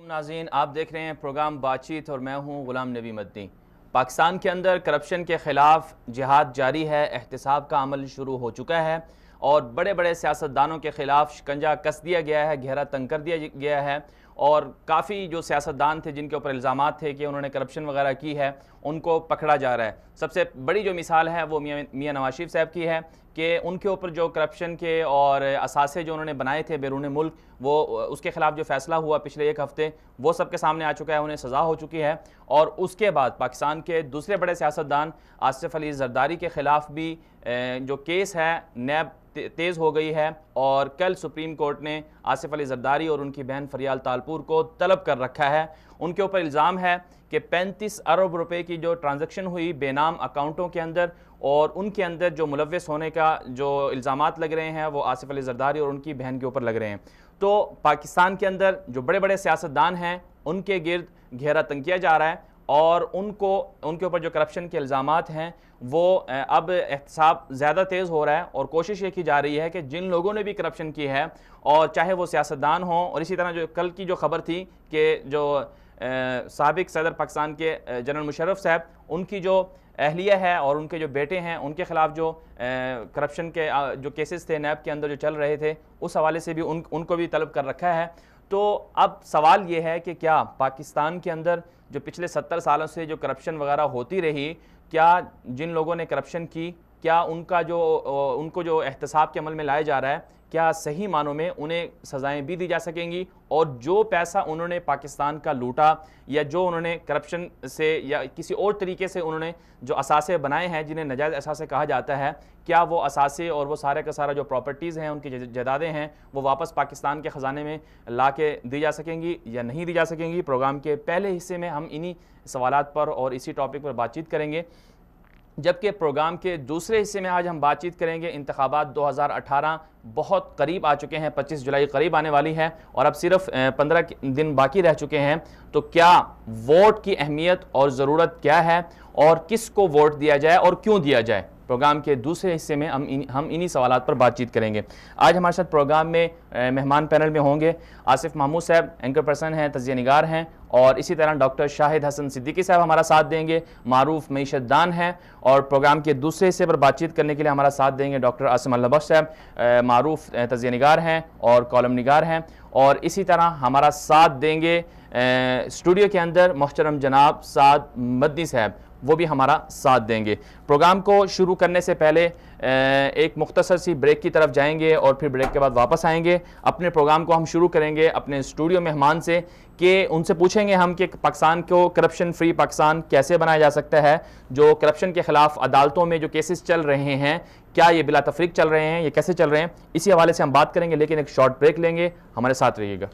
ناظرین، آپ دیکھ رہے ہیں پروگرام بات چیت اور میں ہوں غلام نبی مدنی۔ پاکستان کے اندر کرپشن کے خلاف جہاد جاری ہے، احتساب کا عمل شروع ہو چکا ہے اور بڑے بڑے سیاستدانوں کے خلاف شکنجہ کس دیا گیا ہے، گھیرا تنگ کر دیا گیا ہے اور کافی جو سیاستدان تھے جن کے اوپر الزامات تھے کہ انہوں نے کرپشن وغیرہ کی ہے ان کو پکڑا جا رہا ہے۔ سب سے بڑی جو مثال ہے وہ میاں نواز شریف صاحب کی ہے کہ ان کے اوپر جو کرپشن کے اور اثاثے جو انہوں نے بنائے تھے بیرون ملک، وہ اس کے خلاف جو فیصلہ ہوا پچھلے ایک ہفتے وہ سب کے سامنے آ چکا ہے، انہیں سزا ہو چکی ہے۔ اور اس کے بعد پاکستان کے دوسرے بڑے سیاستدان آصف علی زرداری کے خلاف بھی جو کیس ہے نیب تیز ہو گئی ہے اور کل سپریم کورٹ نے آصف علی زرداری اور ان کی بہن فریال تالپور کو طلب کر رکھا ہے۔ ان کے اوپر الزام ہے کہ 35 ارب روپے کی جو ٹرانزیکشن ہوئی بے نام اکاؤنٹوں کے اندر اور ان کے اندر جو ملوث ہونے کا جو الزامات لگ رہے ہیں وہ آصف علی زرداری اور ان کی بہن کے اوپر لگ رہے ہیں۔ تو پاکستان کے اندر جو بڑے بڑے سیاستدان ہیں ان کے گرد گھیرا تنگ کیا جا رہا ہے اور ان کے اوپر جو کرپشن کے الزامات ہیں وہ اب احتساب زیادہ تیز ہو رہا ہے اور کوشش یہ کی جا رہی ہے کہ جن لوگوں نے بھی کرپشن کی ہے اور چاہے وہ سیاستدان ہوں، اور اسی طرح جو کل کی جو خبر تھی کہ جو سابق صدر پاکستان کے جنرل مشرف صاحب ان کی جو اہلیہ ہے اور ان کے جو بیٹے ہیں ان کے خلاف جو کرپشن کے جو کیسز تھے نیب کے اندر جو چل رہے تھے اس حوالے سے بھی ان کو بھی طلب کر رکھا ہے۔ تو اب سوال یہ ہے کہ کیا پاکستان کے اندر جو پچھلے 70 سالوں سے جو کرپشن وغیرہ ہوتی رہی، کیا جن لوگوں نے کرپشن کی کیا ان کو جو احتساب کے عمل میں لایا جا رہا ہے کیا صحیح معنوں میں انہیں سزائیں بھی دی جا سکیں گی، اور جو پیسہ انہوں نے پاکستان کا لوٹا یا جو انہوں نے کرپشن سے یا کسی اور طریقے سے انہوں نے جو اثاثے بنائے ہیں جنہیں ناجائز اثاثے کہا جاتا ہے، کیا وہ اثاثے اور وہ سارے کا سارا جو پراپرٹیز ہیں ان کی جائیدادیں ہیں وہ واپس پاکستان کے خزانے میں لا کے دی جا سکیں گی یا نہیں دی جا سکیں گی؟ پروگرام کے پہلے حصے میں ہم انہی سوالات پر اور اسی ٹاپک پر بات چیت کریں گے، جبکہ پروگرام کے دوسرے حصے میں آج ہم بات چیت کریں گے انتخابات 2018 بہت قریب آ چکے ہیں، 25 جولائی قریب آنے والی ہے اور اب صرف 15 دن باقی رہ چکے ہیں۔ تو کیا ووٹ کی اہمیت اور ضرورت کیا ہے اور کس کو ووٹ دیا جائے اور کیوں دیا جائے؟ پروگرام کے دوسرے حصے میں ہم انہی سوالات پر بات چیت کریں گے۔ آج ہمارے ساتھ پروگرام میں مہمان پینل میں ہوں گے آصف محمود صاحب، اینکر پرسن ہیں، تجزیہ نگار ہیں، اور اسی طرح ڈاکٹر شاہد حسن صدیقی صاحب ہمارا ساتھ دیں گے، معروف معیشت دان ہیں، اور پروگرام کے دوسرے حصے پر بات چیت کرنے کے لیے ہمارا ساتھ دیں گے ڈاکٹر عاصم اللہ بخش صاحب، معروف تجزیہ نگار ہیں اور کالم نگار ہیں، اور اسی طرح ہمارا ساتھ دیں گے اسٹوڈیو کے اندر محترم جناب سعد مدنی صاحب، وہ بھی ہمارا ساتھ دیں گے۔ پروگرام کو شروع کرنے سے پہلے ایک مختصر سی بریک کی طرف جائیں گے اور پھر بریک کے بعد واپس آئیں گے۔ اپنے پروگرام کو ہم شروع کریں گے اپنے اسٹوڈیو مہمان سے کہ ان سے پوچھیں گے ہم کہ پاکستان کو کرپشن فری پاکستان کیسے بنایا جا سکتا ہے، جو کرپشن کے خلاف عدالتوں میں جو کیسز چل رہے ہیں کیا یہ بلا تفریق چل رہے ہیں، یہ کیسے چل رہے ہیں، اسی حوالے سے ہم بات کریں گے، لیکن ایک شارٹ بریک لیں گے، ہمارے ساتھ رہیے گا۔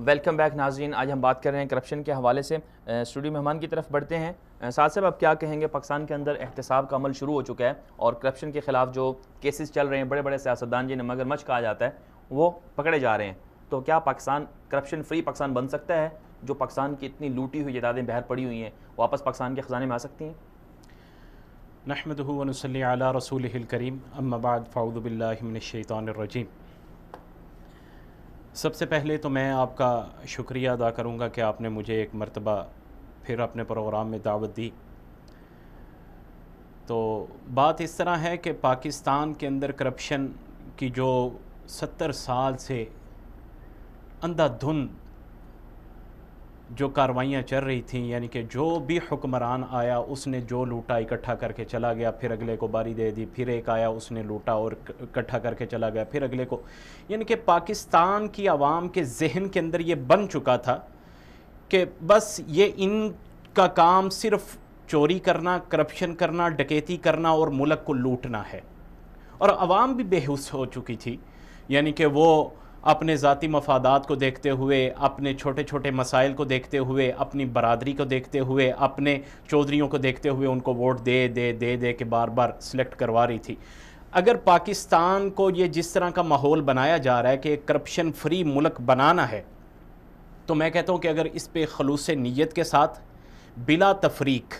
ویلکم بیک ناظرین، آج ہم بات کر رہے ہیں کرپشن کے حوالے سے۔ اسٹوڈیو مہمان کی طرف بڑھتے ہیں۔ سعد صاحب، اب کیا کہیں گے؟ پاکستان کے اندر احتساب کا عمل شروع ہو چکا ہے اور کرپشن کے خلاف جو کیسز چل رہے ہیں، بڑے بڑے سیاستدان جنہیں مگر مچھ کہا جاتا ہے وہ پکڑے جا رہے ہیں، تو کیا پاکستان کرپشن فری پاکستان بن سکتا ہے؟ جو پاکستان کی اتنی لوٹی ہوئی جائیدادیں بہر پڑی ہوئی ہیں واپس پاکستان کے خزانے میں آ سکتی ہیں؟ نحمدہ و نصلی علی رسولہ الکریم، اما بعد فاعوذ باللہ من الشیطان الرجیم۔ سب سے پہلے تو میں آپ کا شکریہ ادا کروں گا کہ آپ نے مجھے ایک مرتبہ پھر اپنے پروگرام میں دعوت دی۔ تو بات اس طرح ہے کہ پاکستان کے اندر کرپشن کی جو 70 سال سے اندھا دھند جو کاروائیاں چل رہی تھیں، یعنی کہ جو بھی حکمران آیا اس نے جو لوٹا اکٹھا کر کے چلا گیا، پھر اگلے کو باری دے دی، پھر ایک آیا اس نے لوٹا اور اکٹھا کر کے چلا گیا، پھر اگلے کو، یعنی کہ پاکستان کی عوام کے ذہن کے اندر یہ بن چکا تھا کہ بس یہ ان کا کام صرف چوری کرنا، کرپشن کرنا، ڈکیتی کرنا اور ملک کو لوٹنا ہے۔ اور عوام بھی بے ہوش ہو چکی تھی، یعنی کہ وہ اپنے ذاتی مفادات کو دیکھتے ہوئے، اپنے چھوٹے چھوٹے مسائل کو دیکھتے ہوئے، اپنی برادری کو دیکھتے ہوئے، اپنے چودھریوں کو دیکھتے ہوئے ان کو ووٹ دے دے دے دے کے بار بار سلیکٹ کروا رہی تھی۔ اگر پاکستان کو یہ جس طرح کا ماحول بنایا جا رہا ہے کہ ایک کرپشن فری ملک بنانا ہے، تو میں کہتا ہوں کہ اگر اس پہ خلوص نیت کے ساتھ بلا تفریق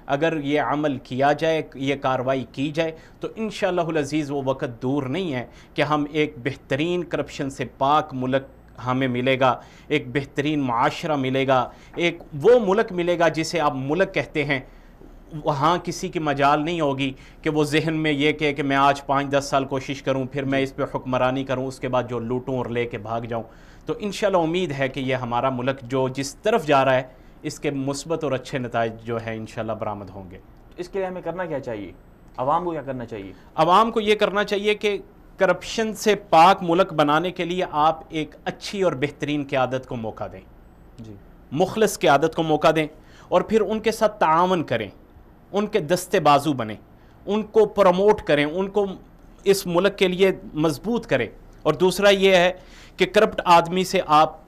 اگر یہ عمل کیا جائے، یہ کارروائی کی جائے، تو انشاءاللہ العزیز وہ وقت دور نہیں ہے کہ ہم ایک بہترین کرپشن سے پاک ملک ہمیں ملے گا، ایک بہترین معاشرہ ملے گا، ایک وہ ملک ملے گا جسے آپ ملک کہتے ہیں۔ وہاں کسی کی مجال نہیں ہوگی کہ وہ ذہن میں یہ کہ میں آج 5-10 سال کوشش کروں، پھر میں اس پہ حکمرانی کروں، اس کے بعد جو لوٹوں اور لے کے بھاگ جاؤں۔ تو انشاءاللہ امید ہے کہ یہ ہمارا ملک جو جس طرف جا رہا ہے اس کے مثبت اور اچھے نتائج جو ہیں انشاءاللہ برآمد ہوں گے۔ اس کے لیے ہمیں کرنا کیا چاہیے؟ عوام کو کیا کرنا چاہیے؟ عوام کو یہ کرنا چاہیے کہ کرپشن سے پاک ملک بنانے کے لیے آپ ایک اچھی اور بہترین قیادت کو موقع دیں، جی، مخلص قیادت کو موقع دیں، اور پھر ان کے ساتھ تعاون کریں، ان کے دستے بازو بنیں، ان کو پروموٹ کریں، ان کو اس ملک کے لیے مضبوط کریں۔ اور دوسرا یہ ہے کہ کرپٹ آدمی سے آپ،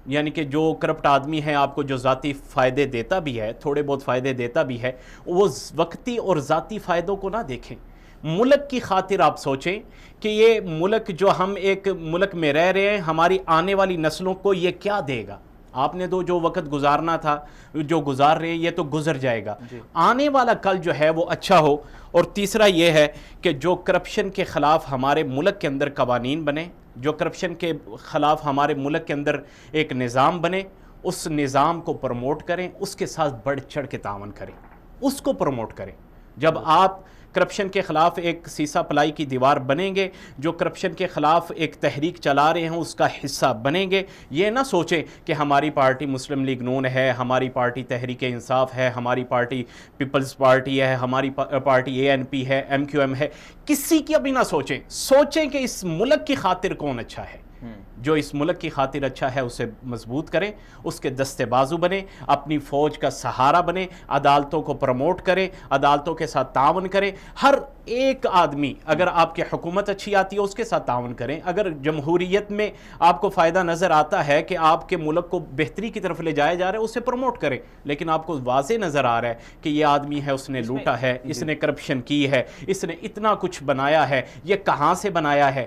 یعنی کہ جو کرپٹ آدمی ہے آپ کو جو ذاتی فائدے دیتا بھی ہے، تھوڑے بہت فائدے دیتا بھی ہے، وہ وقتی اور ذاتی فائدوں کو نہ دیکھیں، ملک کی خاطر آپ سوچیں کہ یہ ملک جو ہم ایک ملک میں رہ رہے ہیں، ہماری آنے والی نسلوں کو یہ کیا دے گا۔ آپ نے تو جو وقت گزارنا تھا، جو گزار رہے ہیں، یہ تو گزر جائے گا، آنے والا کل جو ہے وہ اچھا ہو۔ اور تیسرا یہ ہے کہ جو کرپشن کے خلاف ہمارے ملک کے اندر قوانین بنے، جو کرپشن کے خلاف ہمارے ملک کے اندر ایک نظام بنے، اس نظام کو پروموٹ کریں، اس کے ساتھ بڑھ چڑھ کے تعاون کریں، اس کو پروموٹ کریں۔ جب آپ کرپشن کے خلاف ایک سیسا پلائی کی دیوار بنیں گے، جو کرپشن کے خلاف ایک تحریک چلا رہے ہیں اس کا حصہ بنیں گے، یہ نہ سوچیں کہ ہماری پارٹی مسلم لیگ نون ہے، ہماری پارٹی تحریک انصاف ہے، ہماری پارٹی پیپلز پارٹی ہے، ہماری پارٹی ANP ہے، MQM ہے، کسی کی ابھی نہ سوچیں۔ سوچیں کہ اس ملک کی خاطر کون اچھا ہے، جو اس ملک کی خاطر اچھا ہے اسے مضبوط کریں، اس کے دستے بازو بنیں، اپنی فوج کا سہارا بنیں، عدالتوں کو پروموٹ کریں، عدالتوں کے ساتھ تعاون کریں۔ ہر ایک آدمی، اگر آپ کی حکومت اچھی آتی ہے اس کے ساتھ تعاون کریں، اگر جمہوریت میں آپ کو فائدہ نظر آتا ہے کہ آپ کے ملک کو بہتری کی طرف لے جایا جا رہا ہے اسے پروموٹ کریں، لیکن آپ کو واضح نظر آ رہا ہے کہ یہ آدمی ہے، اس نے لوٹا ہے، اس نے کرپشن کی ہے، اس نے اتنا کچھ بنایا ہے، یہ کہاں سے بنایا ہے۔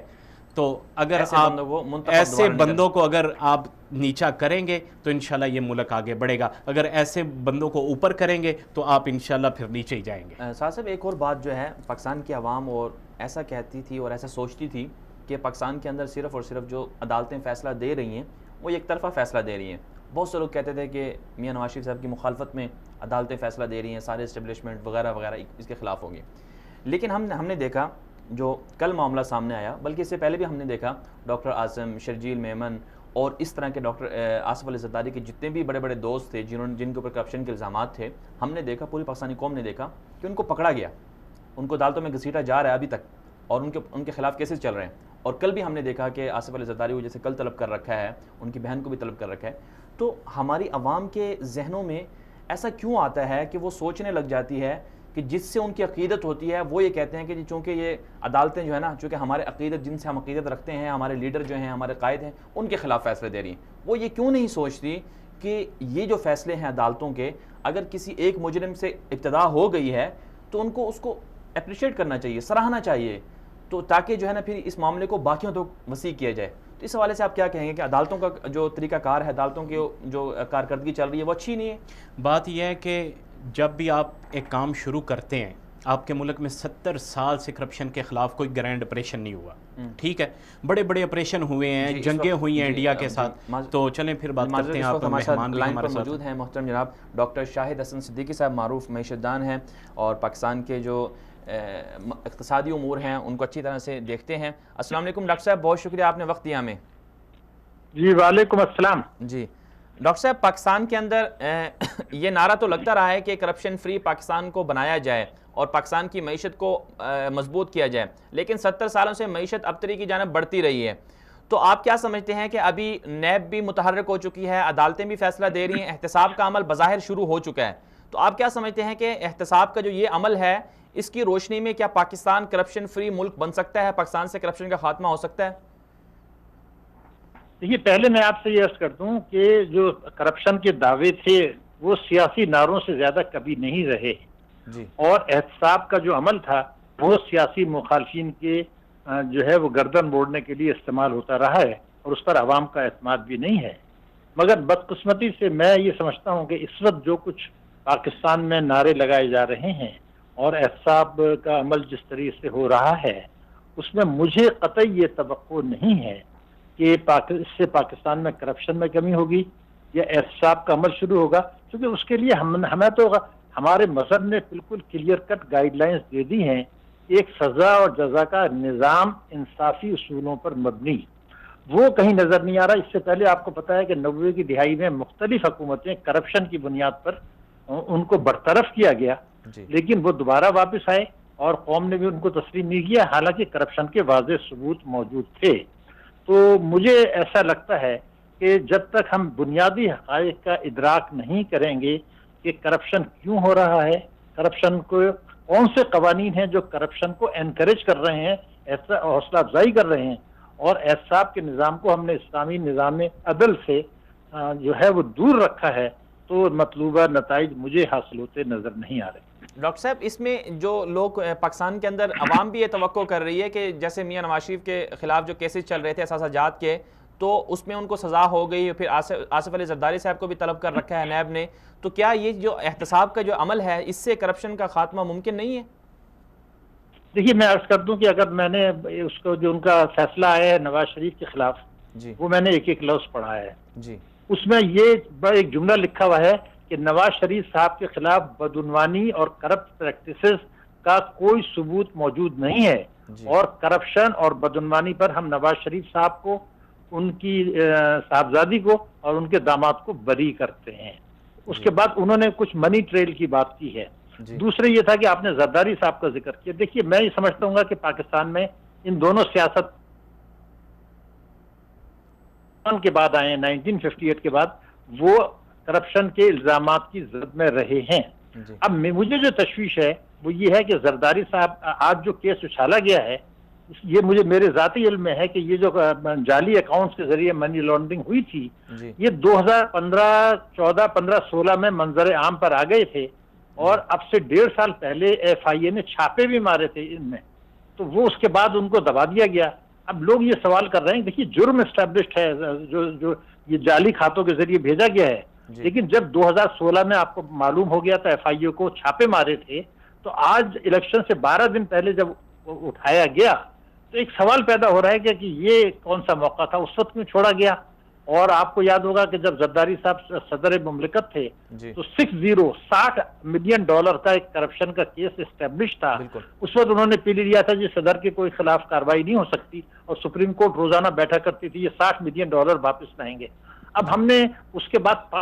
تو اگر آپ ایسے بندوں کو اگر آپ نیچا کریں گے تو انشاءاللہ یہ ملک آگے بڑھے گا، اگر ایسے بندوں کو اوپر کریں گے تو آپ انشاءاللہ پھر نیچے ہی جائیں گے۔ صاحب ایک اور بات جو ہے، پاکستان کی عوام اور ایسا کہتی تھی اور ایسا سوچتی تھی کہ پاکستان کے اندر صرف اور صرف جو عدالتیں فیصلہ دے رہی ہیں وہ ایک طرفہ فیصلہ دے رہی ہیں۔ بہت سے لوگ کہتے تھے کہ میاں نواز شریف صاحب کی مخالفت میں عدالتیں فیصلہ دے رہی ہیں، سارے اسٹیبلشمنٹ وغیرہ وغیرہ اس کے خلاف ہوگی۔ لیکن ہم نے دیکھا جو کل معاملہ سامنے آیا، بلکہ اس سے پہلے بھی ہم نے دیکھا ڈاکٹر عاصم، شرجیل میمن اور اس طرح کے ڈاکٹر آصف علی زرداری کے جتنے بھی بڑے بڑے دوست تھے جن کے اوپر کرپشن کے الزامات تھے، ہم نے دیکھا، پوری پاکستانی قوم نے دیکھا کہ ان کو پکڑا گیا، ان کو عدالتوں میں گھسیٹا جا رہا ہے ابھی تک، اور ان کے خلاف کیسز چل رہے ہیں۔ اور کل بھی ہم نے دیکھا کہ آصف علی زرداری کو جیسے کل طلب کر رکھا ہے، ان کی بہن کو بھی طلب کر رکھا ہے۔ تو ہماری عوام کے ذہنوں میں ایسا کیوں آتا ہے کہ وہ سوچنے لگ جاتی ہے کہ جس سے ان کی عقیدت ہوتی ہے وہ یہ کہتے ہیں کہ جی چونکہ یہ عدالتیں جو ہے نا، چونکہ ہمارے عقیدت، جن سے ہم عقیدت رکھتے ہیں، ہمارے لیڈر جو ہیں، ہمارے قائد ہیں، ان کے خلاف فیصلے دے رہی ہیں۔ وہ یہ کیوں نہیں سوچتی کہ یہ جو فیصلے ہیں عدالتوں کے، اگر کسی ایک مجرم سے ابتدا ہو گئی ہے تو ان کو اس کو اپریشیٹ کرنا چاہیے، سراہنا چاہیے، تو تاکہ جو ہے نا پھر اس معاملے کو باقیوں تک وسیع کیا جائے۔ تو اس حوالے سے آپ کیا کہیں گے کہ عدالتوں کا جو طریقہ کار ہے، عدالتوں کی جو کارکردگی چل رہی ہے وہ اچھی نہیں ہے؟ بات یہ ہے کہ جب بھی آپ ایک کام شروع کرتے ہیں، آپ کے ملک میں 70 سال سے کرپشن کے خلاف کوئی گرینڈ آپریشن نہیں ہوا، ٹھیک ہے، بڑے بڑے آپریشن ہوئے ہیں، جنگیں ہوئی ہیں انڈیا کے ساتھ، تو چلیں پھر بات کرتے ہیں۔ آپ مہمان بھی ہمارے ساتھ موجود ہیں محترم جناب ڈاکٹر شاہد حسن صدیقی صاحب، معروف معیشت دان ہیں اور پاکستان کے جو اقتصادی امور ہیں ان کو اچھی طرح سے دیکھتے ہیں۔ السلام علیکم ڈاکٹر صاحب، بہت شکریہ آپ نے وقت دیا ہمیں۔ جی وعلیکم السلام۔ جی ڈاکٹر صاحب، پاکستان کے اندر یہ نعرہ تو لگتا رہا ہے کہ کرپشن فری پاکستان کو بنایا جائے اور پاکستان کی معیشت کو مضبوط کیا جائے، لیکن 70 سالوں سے معیشت ابتری کی جانب بڑھتی رہی ہے۔ تو آپ کیا سمجھتے ہیں کہ ابھی نیب بھی متحرک ہو چکی ہے، عدالتیں بھی فیصلہ دے رہی ہیں، احتساب کا عمل بظاہر شروع ہو چکا ہے، تو آپ کیا سمجھتے ہیں کہ احتساب کا جو یہ عمل ہے اس کی روشنی میں کیا پاکستان کرپشن فری ملک بن سکتا ہے؟ پاکستان سے کرپشن کا خاتمہ ہو سکتا ہے؟ دیکھیے، پہلے میں آپ سے یہ عرض کر دوں کہ جو کرپشن کے دعوے تھے وہ سیاسی نعروں سے زیادہ کبھی نہیں رہے جی، اور احتساب کا جو عمل تھا وہ سیاسی مخالفین کے جو ہے وہ گردن موڑنے کے لیے استعمال ہوتا رہا ہے اور اس پر عوام کا اعتماد بھی نہیں ہے۔ مگر بدقسمتی سے میں یہ سمجھتا ہوں کہ اس وقت جو کچھ پاکستان میں نعرے لگائے جا رہے ہیں اور احتساب کا عمل جس طریقے سے ہو رہا ہے اس میں مجھے قطعی یہ توقع نہیں ہے کہ اس سے پاکستان میں کرپشن میں کمی ہوگی یا احتساب کا عمل شروع ہوگا، کیونکہ اس کے لیے ہمیں تو ہمارے مذہب نے بالکل کلیئر کٹ گائیڈ لائنز دے دی ہیں، ایک سزا اور جزا کا نظام انصافی اصولوں پر مبنی، وہ کہیں نظر نہیں آ رہا۔ اس سے پہلے آپ کو پتا ہے کہ 90 کی دہائی میں مختلف حکومتیں کرپشن کی بنیاد پر ان کو برطرف کیا گیا، لیکن وہ دوبارہ واپس آئے اور قوم نے بھی ان کو تسلیم نہیں کیا، حالانکہ کرپشن کے واضح ثبوت موجود تھے۔ تو مجھے ایسا لگتا ہے کہ جب تک ہم بنیادی حقائق کا ادراک نہیں کریں گے کہ کرپشن کیوں ہو رہا ہے، کرپشن کو کون سے قوانین ہیں جو کرپشن کو انکریج کر رہے ہیں، حوصلہ افزائی کر رہے ہیں، اور احتساب کے نظام کو ہم نے اسلامی نظام عدل سے جو ہے وہ دور رکھا ہے، تو مطلوبہ نتائج مجھے حاصل ہوتے نظر نہیں آ رہے۔ ڈاکٹر صاحب، اس میں جو لوگ پاکستان کے اندر عوام بھی یہ توقع کر رہی ہے کہ جیسے میاں نواز شریف کے خلاف جو کیسز چل رہے تھے اثاثہ جات کے، تو اس میں ان کو سزا ہو گئی، پھر آصف علی زرداری صاحب کو بھی طلب کر رکھا ہے نیب نے، تو کیا یہ جو احتساب کا جو عمل ہے اس سے کرپشن کا خاتمہ ممکن نہیں ہے؟ دیکھیے، میں عرض کر دوں کہ اگر میں نے اس کو جو ان کا فیصلہ آیا ہے نواز شریف کے خلاف، جی، وہ میں نے ایک ایک لفظ پڑھا ہے، جی، اس میں یہ ایک جملہ لکھا ہوا ہے کہ نواز شریف صاحب کے خلاف بدعنوانی اور کرپٹ پریکٹسز کا کوئی ثبوت موجود نہیں ہے، اور کرپشن اور بدعنوانی پر ہم نواز شریف صاحب کو، ان کی صاحبزادی کو اور ان کے داماد کو بری کرتے ہیں۔ اس کے بعد انہوں نے کچھ منی ٹریل کی بات کی ہے۔ دوسرے یہ تھا کہ آپ نے زرداری صاحب کا ذکر کیا۔ دیکھیے، میں یہ سمجھتا ہوں کہ پاکستان میں ان دونوں سیاست کے بعد آئے ہیں، 1958 کے بعد وہ کرپشن کے الزامات کی زد میں رہے ہیں۔ اب مجھے جو تشویش ہے وہ یہ ہے کہ زرداری صاحب آج جو کیس اچھالا گیا ہے، یہ میرے ذاتی علم میں ہے کہ یہ جو جعلی اکاؤنٹس کے ذریعے منی لانڈرنگ ہوئی تھی، یہ 2015، 14، 15، 16 میں منظر عام پر آ گئے تھے، اور اب سے 1.5 سال پہلے FIA نے چھاپے بھی مارے تھے ان میں، تو وہ اس کے بعد ان کو دبا دیا گیا۔ اب لوگ یہ سوال کر رہے ہیں، دیکھیے جرم اسٹیبلشڈ ہے جو یہ جعلی کھاتوں کے ذریعے بھیجا گیا ہے، لیکن جب 2016 میں آپ کو معلوم ہو گیا تھا FIA کو چھاپے مارے تھے، تو آج الیکشن سے 12 دن پہلے جب اٹھایا گیا تو ایک سوال پیدا ہو رہا ہے کہ یہ کون سا موقع تھا، اس وقت کیوں چھوڑا گیا؟ اور آپ کو یاد ہوگا کہ جب زرداری صاحب صدر مملکت تھے تو $60 ملین کا ایک کرپشن کا کیس اسٹیبلش تھا، اس وقت انہوں نے پیلی لیا تھا جی صدر کے کوئی خلاف کارروائی نہیں ہو سکتی، اور سپریم کورٹ روزانہ بیٹھا کرتی تھی، یہ $60 ملین واپس لائیں گے۔ اب ہم نے اس کے بعد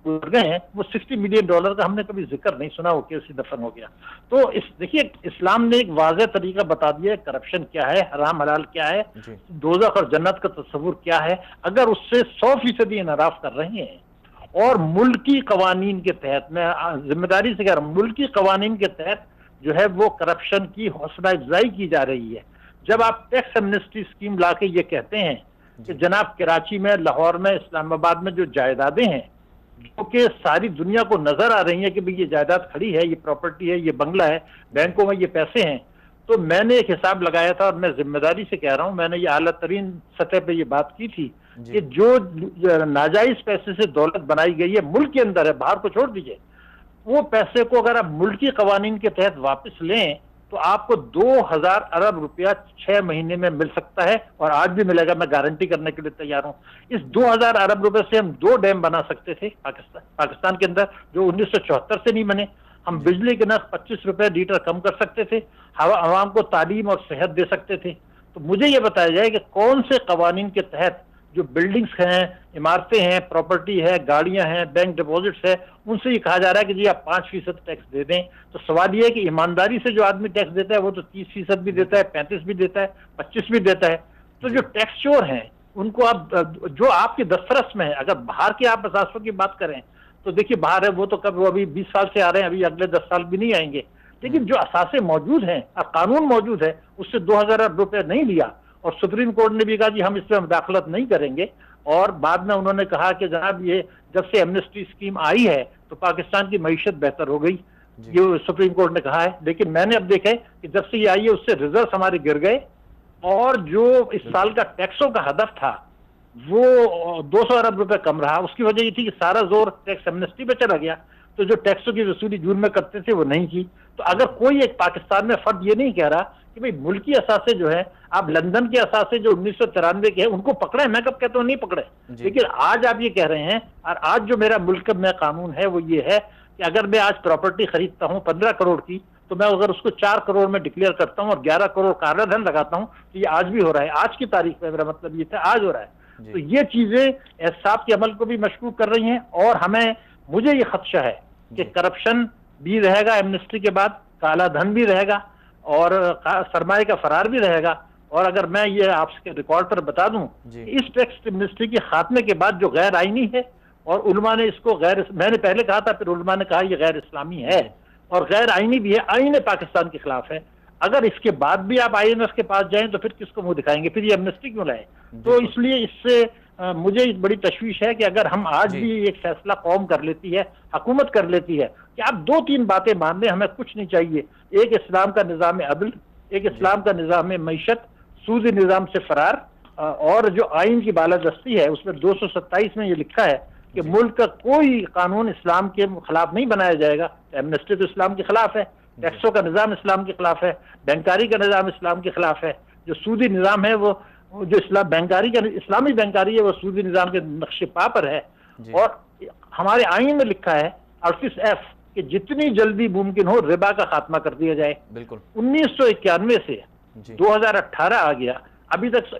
گزر گئے ہیں، وہ $60 ملین کا ہم نے کبھی ذکر نہیں سنا، وہ کیسے دفن ہو گیا۔ تو دیکھیے، اسلام نے ایک واضح طریقہ بتا دیا ہے کرپشن کیا ہے، حرام حلال کیا ہے، دوزخ اور جنت کا تصور کیا ہے۔ اگر اس سے 100% انحراف کر رہے ہیں اور ملکی قوانین کے تحت، میں ذمہ داری سے کہہ رہا ہوں، ملکی قوانین کے تحت جو ہے وہ کرپشن کی حوصلہ افزائی کی جا رہی ہے۔ جب آپ ٹیکس ایمنسٹی اسکیم لا کے یہ کہتے ہیں کہ جناب کراچی میں، لاہور میں، اسلام آباد میں جو جائیدادیں ہیں جو کہ ساری دنیا کو نظر آ رہی ہیں کہ یہ جائیداد کھڑی ہے، یہ پراپرٹی ہے، یہ بنگلہ ہے، بینکوں میں یہ پیسے ہیں، تو میں نے ایک حساب لگایا تھا، اور میں ذمہ داری سے کہہ رہا ہوں، میں نے یہ اعلیٰ ترین سطح پہ یہ بات کی تھی کہ جو ناجائز پیسے سے دولت بنائی گئی ہے ملک کے اندر ہے، باہر کو چھوڑ دیجئے، وہ پیسے کو اگر آپ ملکی قوانین کے تحت واپس لیں تو آپ کو 2000 ارب روپیہ 6 مہینے میں مل سکتا ہے، اور آج بھی ملے گا، میں گارنٹی کرنے کے لیے تیار ہوں۔ اس 2000 ارب روپے سے ہم 2 ڈیم بنا سکتے تھے پاکستان کے اندر، جو 1974 سے نہیں بنے۔ ہم بجلی کے نرخ 25 روپے لیٹر کم کر سکتے تھے، عوام کو تعلیم اور صحت دے سکتے تھے۔ تو مجھے یہ بتایا جائے کہ کون سے قوانین کے تحت جو بلڈنگز ہیں، عمارتیں ہیں، پراپرٹی ہے، گاڑیاں ہیں، بینک ڈپوزٹس ہے، ان سے یہ کہا جا رہا ہے کہ جی آپ 5% ٹیکس دے دیں۔ تو سوال یہ ہے کہ ایمانداری سے جو آدمی ٹیکس دیتا ہے وہ تو 30% بھی دیتا ہے، 35% بھی دیتا ہے، 25% بھی دیتا ہے۔ تو جو ٹیکس چور ہیں ان کو آپ، جو آپ کے دسترس میں ہے، اگر باہر کے آپ اثاثوں کی بات کریں تو دیکھیے باہر ہے وہ تو کب، وہ ابھی 20 سال سے آ رہے ہیں، ابھی اگلے 10 سال بھی نہیں آئیں گے، لیکن جو اثاثے موجود ہیں اور قانون موجود ہے اس سے 2000 ارب روپے نہیں لیا، اور سپریم کورٹ نے بھی کہا جی ہم اس میں مداخلت نہیں کریں گے، اور بعد میں انہوں نے کہا کہ جناب یہ جب سے ایمنسٹی اسکیم آئی ہے تو پاکستان کی معیشت بہتر ہو گئی، یہ سپریم کورٹ نے کہا ہے، لیکن میں نے اب دیکھا ہے کہ جب سے یہ آئی ہے اس سے ریزروز ہمارے گر گئے، اور جو اس سال کا ٹیکسوں کا ہدف تھا وہ 200 ارب روپے کم رہا۔ اس کی وجہ یہ تھی کہ سارا زور ٹیکس ایمنسٹی پہ چلا گیا، تو جو ٹیکسوں کی وصولی جون میں کرتے تھے وہ نہیں کی۔ تو اگر کوئی ایک پاکستان میں فرد یہ نہیں کہہ رہا کہ بھئی ملکی اثاثے جو ہیں، آپ لندن کے اثاثے جو 1993 کے ہیں ان کو پکڑے، میں کب کہتا ہوں نہیں پکڑے، لیکن آج آپ یہ کہہ رہے ہیں، اور آج جو میرا ملک میں قانون ہے وہ یہ ہے کہ اگر میں آج پراپرٹی خریدتا ہوں 15 کروڑ کی، تو میں اگر اس کو 4 کروڑ میں ڈکلیئر کرتا ہوں اور 11 کروڑ کالا دھن لگاتا ہوں، تو یہ آج بھی ہو رہا ہے، آج کی تاریخ میں، میرا مطلب یہ تھا آج ہو رہا ہے۔ تو یہ چیزیں احتساب کے عمل کو بھی مشکوک کر رہی ہیں، اور مجھے یہ خدشہ ہے کہ کرپشن بھی رہے گا ایمنسٹی کے بعد، کالا دھن بھی رہے گا، اور سرمایہ کا فرار بھی رہے گا۔ اور اگر میں یہ آپ کے ریکارڈ پر بتا دوں کہ اس ٹیکس ایمنسٹی کے خاتمے کے بعد جو غیر آئینی ہے، اور علماء نے اس کو میں نے پہلے کہا تھا، پھر علماء نے کہا یہ غیر اسلامی ہے اور غیر آئینی بھی ہے، آئین پاکستان کے خلاف ہے، اگر اس کے بعد بھی آپ آئی ایم ایف کے پاس جائیں تو پھر کس کو منہ دکھائیں گے، پھر یہ ایمنسٹی کیوں لائیں؟ تو اس لیے اس سے مجھے بڑی تشویش ہے کہ اگر ہم آج بھی ایک فیصلہ قوم کر لیتی ہے، حکومت کر لیتی ہے کہ آپ 2-3 باتیں مان لیں، ہمیں کچھ نہیں چاہیے، ایک اسلام کا نظام عدل، ایک اسلام کا نظام معیشت، سودی نظام سے فرار، اور جو آئین کی بالادستی ہے اس میں 227 میں یہ لکھا ہے کہ ملک کا کوئی قانون اسلام کے خلاف نہیں بنایا جائے گا۔ ایمنسٹی تو اسلام کے خلاف ہے، ٹیکسوں کا نظام اسلام کے خلاف ہے، بینکاری کا نظام اسلام کے خلاف ہے، جو سودی نظام ہے وہ جو اسلامی بینکاری ہے وہ سودی نظام کے نقش پا پر ہے، اور ہمارے آئین میں لکھا ہے 38F کہ جتنی جلدی ممکن ہو ربا کا خاتمہ کر دیا جائے۔ بالکل 1991 سے 2018 آ گیا، ابھی تک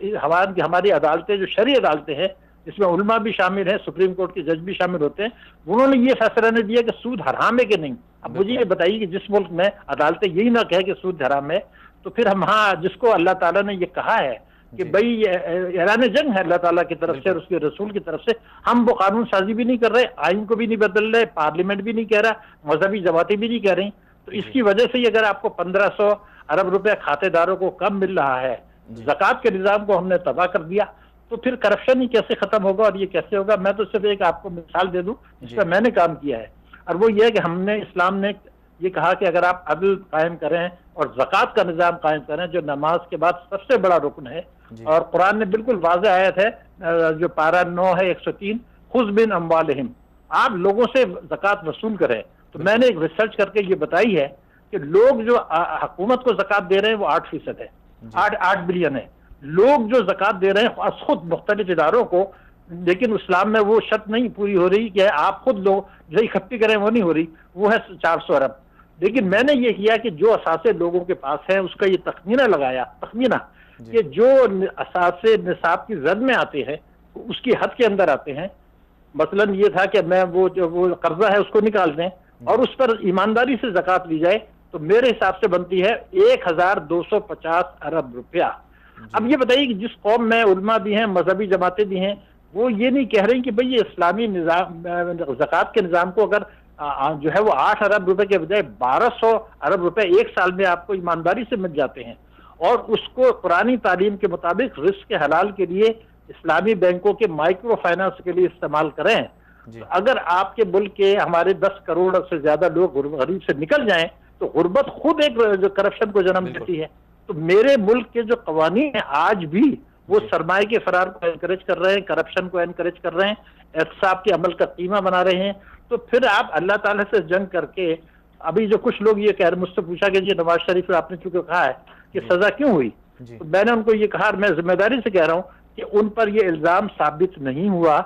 ہماری عدالتیں جو شرعی عدالتیں ہیں اس میں علماء بھی شامل ہیں، سپریم کورٹ کے جج بھی شامل ہوتے ہیں، انہوں نے یہ فیصلہ نہیں دیا کہ سود حرام ہے کہ نہیں۔ اب مجھے یہ بتائیے کہ جس ملک میں عدالتیں یہی نہ کہے کہ سود حرام ہے، تو پھر ہم جس کو اللہ تعالیٰ نے یہ کہا ہے کہ بھئی اعلان جنگ ہے اللہ تعالیٰ کی طرف سے اور اس کے رسول کی طرف سے، ہم وہ قانون سازی بھی نہیں کر رہے، آئین کو بھی نہیں بدل رہے، پارلیمنٹ بھی نہیں کہہ رہا، مذہبی جماعتیں بھی نہیں کہہ رہی، تو اس کی وجہ سے اگر آپ کو 1500 ارب روپے کھاتے داروں کو کم مل رہا ہے، زکوٰۃ کے نظام کو ہم نے تباہ کر دیا، تو پھر کرپشن ہی کیسے ختم ہوگا اور یہ کیسے ہوگا؟ میں تو صرف ایک آپ کو مثال دے دوں جس پر میں نے کام کیا ہے، اور وہ یہ ہے کہ اسلام نے یہ کہا کہ اگر آپ عدل قائم کریں اور زکوٰۃ کا نظام قائم کریں جو نماز کے بعد سب سے بڑا رکن ہے، اور قرآن نے بالکل واضح آیت ہے جو پارہ 9 ہے 103، خذ من اموالہم، آپ لوگوں سے زکوٰۃ وصول کریں۔ تو میں نے ایک ریسرچ کر کے یہ بتائی ہے کہ لوگ جو حکومت کو زکوٰۃ دے رہے ہیں وہ 8% ہے، 8 بلین ہے، لوگ جو زکوٰۃ دے رہے ہیں از خود مختلف اداروں کو، لیکن اسلام میں وہ شرط نہیں پوری ہو رہی کہ آپ خود لوگ جو اکٹھی کریں، وہ نہیں ہو رہی، وہ ہے 400 ارب۔ لیکن میں نے یہ کیا کہ جو اثاثے لوگوں کے پاس ہیں اس کا یہ تخمینہ لگایا، کہ جو اثاثے نصاب کی زد میں آتے ہیں اس کی حد کے اندر آتے ہیں، مثلا یہ تھا کہ میں وہ قرضہ ہے اس کو نکال دیں اور اس پر ایمانداری سے زکوٰۃ لی جائے، تو میرے حساب سے بنتی ہے 1250 ارب روپیہ۔ اب یہ بتائیے کہ جس قوم میں علماء بھی ہیں، مذہبی جماعتیں بھی ہیں، وہ یہ نہیں کہہ رہی کہ بھئی یہ اسلامی نظام زکوٰۃ کے نظام کو اگر جو ہے وہ 8 ارب روپے کے بجائے 1200 ارب روپے ایک سال میں آپ کو ایمانداری سے مل جاتے ہیں، اور اس کو قرآنی تعلیم کے مطابق رزق حلال کے لیے اسلامی بینکوں کے مائکرو فائنانس کے لیے استعمال کریں، اگر آپ کے ملک کے ہمارے 10 کروڑ سے زیادہ لوگ غریب سے نکل جائیں تو غربت خود ایک کرپشن کو جنم دیتی ہے۔ تو میرے ملک کے جو قوانین ہیں آج بھی وہ سرمایہ کے فرار کو انکریج کر رہے ہیں، کرپشن کو انکریج کر رہے ہیں، احتساب کے عمل کا قیمہ بنا رہے ہیں، تو پھر آپ اللہ تعالیٰ سے جنگ کر کے، ابھی جو کچھ لوگ یہ کہہ رہے، مجھ سے پوچھا کہ جی نواز شریف آپ نے چونکہ کہا ہے کہ سزا کیوں ہوئی، تو میں نے ان کو یہ کہا، میں ذمہ داری سے کہہ رہا ہوں کہ ان پر یہ الزام ثابت نہیں ہوا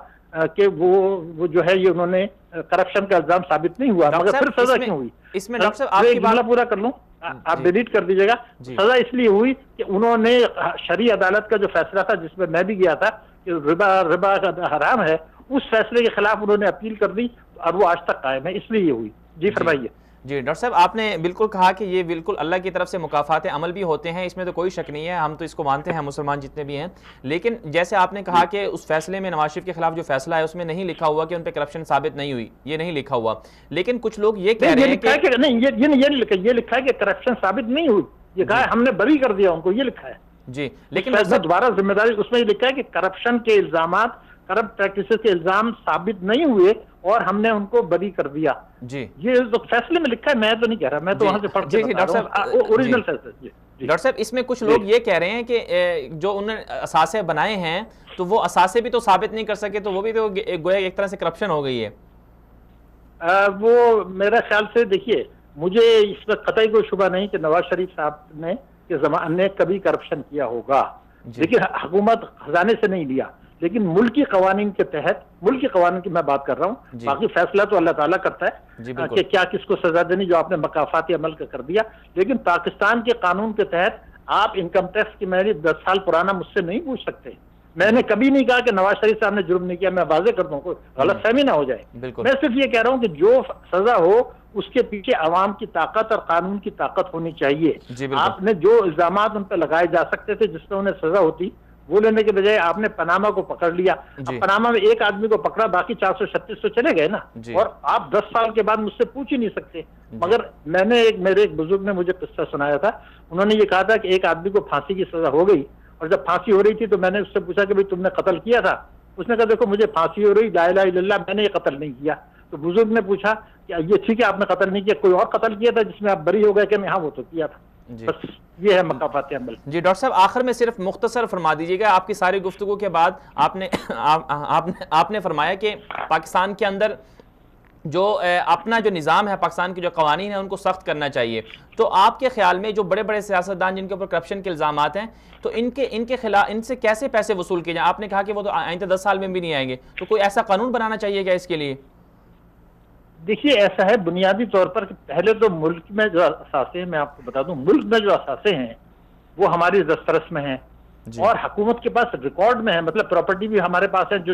کہ وہ جو ہے یہ انہوں نے کرپشن کا الزام ثابت نہیں ہوا، مگر پھر سزا کیوں ہوئی؟ اس میں ڈاکٹر صاحب آپ کی بات پورا کر لوں، آپ ڈیلیٹ کر دیجیے گا۔ سزا اس لیے ہوئی کہ انہوں نے شرعی عدالت کا جو فیصلہ تھا جس میں میں بھی گیا تھا کہ ربا کا حرام ہے، اس فیصلے کے خلاف انہوں نے اپیل کر دی اور وہ آج تک قائم ہے، اس لیے یہ ہوئی۔ جی فرمائیے۔ جی ڈاکٹر صاحب، آپ نے بالکل کہا کہ یہ بالکل اللہ کی طرف سے مکافات عمل بھی ہوتے ہیں، اس میں تو کوئی شک نہیں ہے، ہم تو اس کو مانتے ہیں مسلمان جتنے بھی ہیں. لیکن جیسے آپ نے کہا کہ اس فیصلے میں نواز شریف کے خلاف جو فیصلہ ہے اس میں نہیں لکھا ہوا کہ ان پہ کرپشن ثابت نہیں ہوئی، یہ نہیں لکھا ہوا. لیکن کچھ لوگ یہ کہہ رہے ہیں کہ نہیں، یہ لکھا ہے کہ کرپشن ثابت نہیں ہوئی، یہ کہا ہے ہم نے بری کر دیا ان کو، یہ لکھا ہے. جی لیکن دوبارہ ذمہ داری اس میں یہ لکھا ہے کہ کرپشن کے الزامات، کرپٹ پریکٹسز کے الزام ثابت نہیں ہوئے اور ہم نے ان کو بری کر دیا. جی یہ تو فیصلے میں لکھا ہے، میں تو نہیں کہہ رہا، میں تو وہاں سے پڑھ کے بتا رہا ہوں اوریجنل فیصلے. ڈاکٹر صاحب، اس میں کچھ لوگ یہ کہہ رہے ہیں کہ جو انہوں نے اثاثے بنائے ہیں تو وہ اثاثے بھی تو ثابت نہیں کر سکے، تو وہ بھی تو گویا ایک طرح سے کرپشن ہو گئی ہے. وہ میرا خیال سے دیکھیے، مجھے اس میں قطعی کوئی شبہ نہیں کہ نواز شریف صاحب نے کبھی کرپشن کیا ہوگا. لیکن حکومت خزانے سے نہیں لیا، لیکن ملکی قوانین کے تحت، ملکی قوانین کی میں بات کر رہا ہوں، باقی فیصلہ تو اللہ تعالیٰ کرتا ہے کہ کیا کس کو سزا دینی، جو آپ نے مکافاتی عمل کا کر دیا. لیکن پاکستان کے قانون کے تحت آپ انکم ٹیکس کی میری 10 سال پرانا مجھ سے نہیں پوچھ سکتے. میں نے کبھی نہیں کہا کہ نواز شریف صاحب نے جرم نہیں کیا، میں واضح کر دوں، کوئی غلط فہمی نہ ہو جائے. میں صرف یہ کہہ رہا ہوں کہ جو سزا ہو اس کے پیچھے عوام کی طاقت اور قانون کی طاقت ہونی چاہیے. آپ نے جو الزامات ان پہ لگائے جا سکتے تھے جس میں انہیں سزا ہوتی، وہ لینے کے بجائے آپ نے پاناما کو پکڑ لیا. پاناما میں ایک آدمی کو پکڑا، باقی 436 تو چلے گئے نا. اور آپ 10 سال کے بعد مجھ سے پوچھ ہی نہیں سکتے. مگر میں نے میرے ایک بزرگ نے مجھے قصہ سنایا تھا، انہوں نے یہ کہا تھا کہ ایک آدمی کو پھانسی کی سزا ہو گئی، اور جب پھانسی ہو رہی تھی تو میں نے اس سے پوچھا کہ بھئی تم نے قتل کیا تھا؟ اس نے کہا دیکھو مجھے پھانسی ہو رہی، لا الہ الا اللہ، میں نے یہ قتل نہیں کیا. تو بزرگ نے پوچھا کہ یہ ٹھیک ہے آپ نے قتل نہیں کیا، کوئی اور قتل کیا تھا جس میں آپ بری ہو گئے؟ کہ ہاں وہ تو کیا تھا. بس یہ ہے مکافات عمل. جی ڈاکٹر صاحب، آخر میں صرف مختصر فرما دیجیے گا، آپ کی ساری گفتگو کے بعد آپ نے فرمایا کہ پاکستان کے اندر جو اپنا جو نظام ہے، پاکستان کے جو قوانین ہیں ان کو سخت کرنا چاہیے. تو آپ کے خیال میں جو بڑے بڑے سیاستدان جن کے اوپر کرپشن کے الزامات ہیں، تو ان کے خلاف ان سے کیسے پیسے وصول کیے جائیں؟ آپ نے کہا کہ وہ تو آئندہ 10 سال میں بھی نہیں آئیں گے، تو کوئی ایسا قانون بنانا چاہیے کیا اس کے لیے؟ دیکھیے ایسا ہے بنیادی طور پر کہ پہلے تو ملک میں جو اثاثے ہیں، میں آپ کو بتا دوں، ملک میں جو اثاثے ہیں وہ ہماری دسترس میں ہیں اور حکومت کے پاس ریکارڈ میں ہے. مطلب پراپرٹی بھی ہمارے پاس ہے جو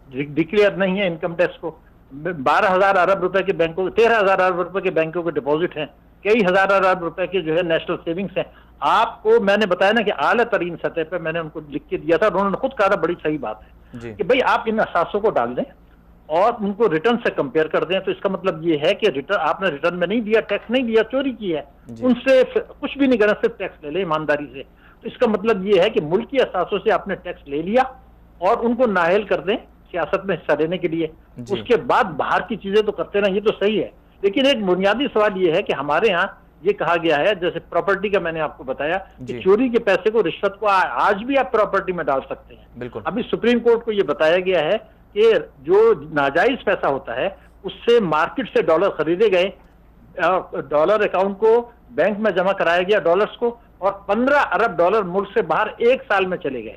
ڈکلیئر نہیں ہے انکم ٹیکس کو. 12,000 ارب روپے کے بینکوں 13,000 ارب روپے کے بینکوں کے ڈپازٹ ہیں، کئی ہزار ارب روپے کے جو ہے نیشنل سیونگز ہیں. آپ کو میں نے بتایا نا کہ اعلیٰ ترین سطح پہ میں نے ان کو لکھ کے دیا تھا، انہوں نے خود کہا تھا بڑی صحیح بات ہے کہ بھئی آپ ان اثاثوں کو ڈال دیں اور ان کو ریٹرن سے کمپیئر کر دیں. تو اس کا مطلب یہ ہے کہ آپ نے ریٹرن میں نہیں دیا، ٹیکس نہیں دیا، چوری کی ہے، ان سے کچھ بھی نہیں کرنا، صرف ٹیکس لے لیں ایمانداری سے. تو اس کا مطلب یہ ہے کہ ملکی اثاثوں سے آپ نے ٹیکس لے لیا اور ان کو نااہل کر دیں سیاست میں حصہ لینے کے لیے. اس کے بعد باہر کی چیزیں تو کرتے رہیں، یہ تو صحیح ہے. لیکن ایک بنیادی سوال یہ ہے کہ ہمارے ہاں یہ کہا گیا ہے، جیسے پراپرٹی کا میں نے آپ کو بتایا کہ چوری کے پیسے کو، رشوت کو آج بھی آپ پراپرٹی میں ڈال سکتے ہیں. بالکل. ابھی سپریم کورٹ کو یہ بتایا گیا ہے کہ جو ناجائز پیسہ ہوتا ہے اس سے مارکیٹ سے ڈالر خریدے گئے، ڈالر اکاؤنٹ کو بینک میں جمع کرایا گیا ڈالرز کو، اور 15 ارب ڈالر ملک سے باہر ایک سال میں چلے گئے.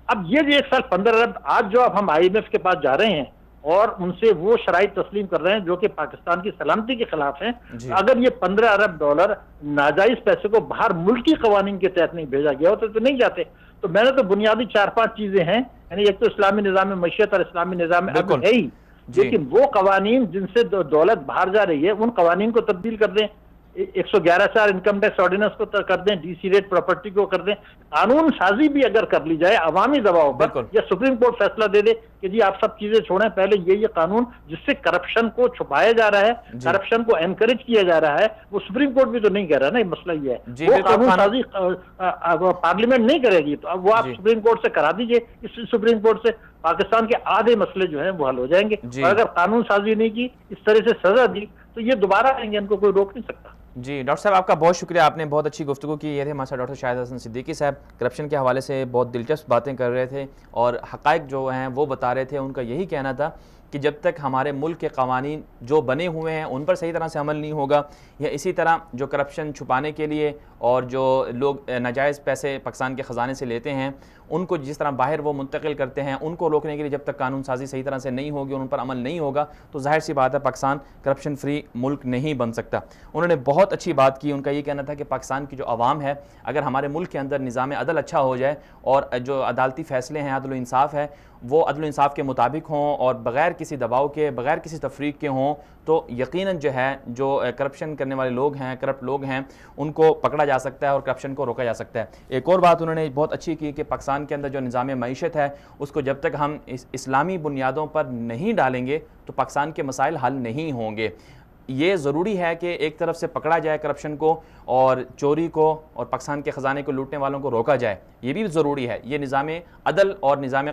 اب یہ جو ایک سال 15 ارب، آج جو اب ہم IMF کے پاس جا رہے ہیں اور ان سے وہ شرائط تسلیم کر رہے ہیں جو کہ پاکستان کی سلامتی کے خلاف ہیں. اگر یہ 15 ارب ڈالر ناجائز پیسے کو باہر ملکی قوانین کے تحت نہیں بھیجا گیا ہوتا تو نہیں جاتے. تو میں نے تو بنیادی 4-5 چیزیں ہیں، یعنی ایک تو اسلامی نظام معیشت اور اسلامی نظام عدل ہے ہی، لیکن وہ قوانین جن سے دولت باہر جا رہی ہے ان قوانین کو تبدیل کر دیں. 111(4) انکم ٹیکس آرڈیننس کو کر دیں، DC ریٹ پراپرٹی کو کر دیں. قانون سازی بھی اگر کر لی جائے عوامی دباؤ پر، یا سپریم کورٹ فیصلہ دے دے کہ جی آپ سب چیزیں چھوڑیں، پہلے یہ قانون جس سے کرپشن کو چھپایا جا رہا ہے، کرپشن کو انکریج کیا جا رہا ہے، وہ سپریم کورٹ بھی تو نہیں کہہ رہا نا. یہ مسئلہ یہ ہے وہ قانون سازی پارلیمنٹ نہیں کرے گی، تو اب وہ آپ سپریم کورٹ سے کرا دیجئے. اس سپریم کورٹ سے پاکستان کے آدھے مسئلے جو ہیں وہ حل ہو جائیں گے. اور اگر قانون سازی نہیں کی، اس طرح سے سزا دی، تو یہ دوبارہ آئیں گے، ان کو کوئی روک نہیں سکتا. جی ڈاکٹر صاحب، آپ کا بہت شکریہ، آپ نے بہت اچھی گفتگو کی. یہ تھے ہمارے ساتھ ڈاکٹر شاہد حسن صدیقی صاحب، کرپشن کے حوالے سے بہت دلچسپ باتیں کر رہے تھے اور حقائق جو ہیں وہ بتا رہے تھے. ان کا یہی کہنا تھا کہ جب تک ہمارے ملک کے قوانین جو بنے ہوئے ہیں ان پر صحیح طرح سے عمل نہیں ہوگا، یا اسی طرح جو کرپشن چھپانے کے لیے اور جو لوگ ناجائز پیسے پاکستان کے خزانے سے لیتے ہیں ان کو جس طرح باہر وہ منتقل کرتے ہیں، ان کو روکنے کے لیے جب تک قانون سازی صحیح طرح سے نہیں ہوگی اور ان پر عمل نہیں ہوگا تو ظاہر سی بات ہے پاکستان کرپشن فری ملک نہیں بن سکتا. انہوں نے بہت اچھی بات کی. ان کا یہ کہنا تھا کہ پاکستان کی جو عوام ہے، اگر ہمارے ملک کے اندر نظام عدل اچھا ہو جائے اور جو عدالتی فیصلے ہیں، عدل و انصاف ہے، وہ عدل و انصاف کے مطابق ہوں اور بغیر کسی دباؤ کے، بغیر کسی تفریق کے ہوں، تو یقیناً جو ہے جو کرپشن کرنے والے لوگ ہیں، کرپٹ لوگ ہیں، ان کو پکڑا جا سکتا ہے اور کرپشن کو روکا جا سکتا ہے۔ ایک اور بات انہوں نے بہت اچھی کی کہ پاکستان کے اندر جو نظام معیشت ہے اس کو جب تک ہم اسلامی بنیادوں پر نہیں ڈالیں گے تو پاکستان کے مسائل حل نہیں ہوں گے۔ یہ ضروری ہے کہ ایک طرف سے پکڑا جائے کرپشن کو اور چوری کو اور پاکستان کے خزانے کو لوٹنے والوں کو روکا جائے، یہ بھی ضروری ہے۔ یہ نظام عدل اور نظام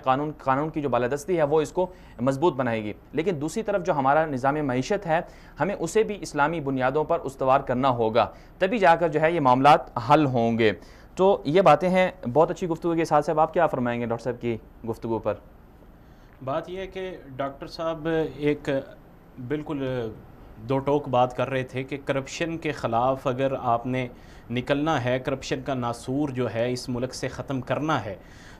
قانون کی جو بالادستی ہے وہ اس کو مضبوط بنائے گی، لیکن دوسری طرف جو ہمارا نظام معیشت ہے ہمیں اسے بھی اسلامی بنیادوں پر استوار کرنا ہوگا، تبھی جا کر جو ہے یہ معاملات حل ہوں گے۔ تو یہ باتیں ہیں، بہت اچھی گفتگو کے ساتھ صاحب آپ کیا فرمائیں گے ڈاکٹر صاحب کی گفتگو پر؟ بات یہ ہے کہ ڈاکٹر صاحب ایک بالکل دو ٹوک بات کر رہے تھے کہ کرپشن کے خلاف اگر آپ نے نکلنا ہے، کرپشن کا ناسور جو ہے اس ملک سے ختم کرنا ہے،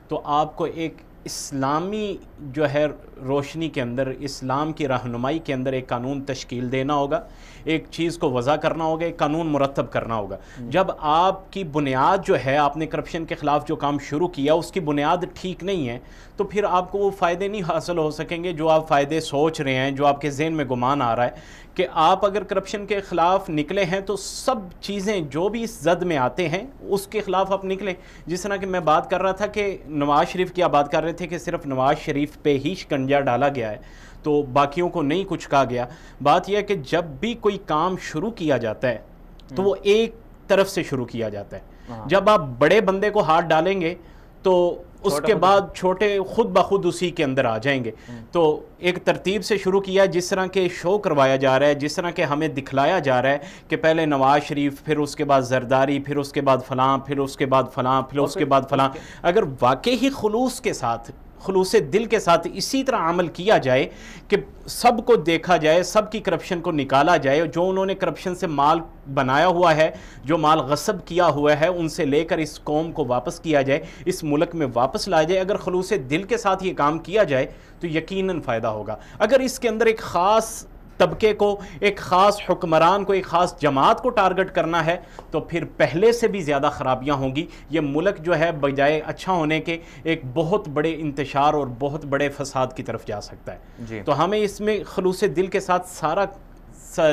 تو آپ کو ایک اسلامی جو ہے روشنی کے اندر، اسلام کی رہنمائی کے اندر ایک قانون تشکیل دینا ہوگا، ایک چیز کو وضع کرنا ہوگا، ایک قانون مرتب کرنا ہوگا۔ جب آپ کی بنیاد جو ہے، آپ نے کرپشن کے خلاف جو کام شروع کیا اس کی بنیاد ٹھیک نہیں ہے، تو پھر آپ کو وہ فائدے نہیں حاصل ہو سکیں گے جو آپ فائدے سوچ رہے ہیں، جو آپ کے ذہن میں گمان آ رہا ہے کہ آپ اگر کرپشن کے خلاف نکلے ہیں تو سب چیزیں جو بھی اس زد میں آتے ہیں اس کے خلاف آپ نکلیں۔ جس طرح کہ میں بات کر رہا تھا کہ نواز شریف کی آپ بات کر رہے تھے کہ صرف نواز شریف پہ ہی شکنجہ ڈالا گیا ہے تو باقیوں کو نہیں کچھ کہا گیا۔ بات یہ ہے کہ جب بھی کوئی کام شروع کیا جاتا ہے تو وہ ایک طرف سے شروع کیا جاتا ہے۔ جب آپ بڑے بندے کو ہاتھ ڈالیں گے تو اس کے بعد چھوٹے خود بخود اسی کے اندر آ جائیں گے۔ تو ایک ترتیب سے شروع کیا، جس طرح کے شو کروایا جا رہا ہے، جس طرح کے ہمیں دکھلایا جا رہا ہے کہ پہلے نواز شریف، پھر اس کے بعد زرداری، پھر اس کے بعد فلاں، پھر اس کے بعد فلاں، پھر اس کے بعد فلاں۔ اگر واقعی ہی خلوص کے ساتھ، خلوص دل کے ساتھ اسی طرح عمل کیا جائے کہ سب کو دیکھا جائے، سب کی کرپشن کو نکالا جائے، جو انہوں نے کرپشن سے مال بنایا ہوا ہے، جو مال غصب کیا ہوا ہے، ان سے لے کر اس قوم کو واپس کیا جائے، اس ملک میں واپس لایا جائے، اگر خلوص دل کے ساتھ یہ کام کیا جائے تو یقیناً فائدہ ہوگا۔ اگر اس کے اندر ایک خاص طبقے کو، ایک خاص حکمران کو، ایک خاص جماعت کو ٹارگٹ کرنا ہے تو پھر پہلے سے بھی زیادہ خرابیاں ہوں گی۔ یہ ملک جو ہے بجائے اچھا ہونے کے ایک بہت بڑے انتشار اور بہت بڑے فساد کی طرف جا سکتا ہے۔ تو ہمیں اس میں خلوص دل کے ساتھ سارا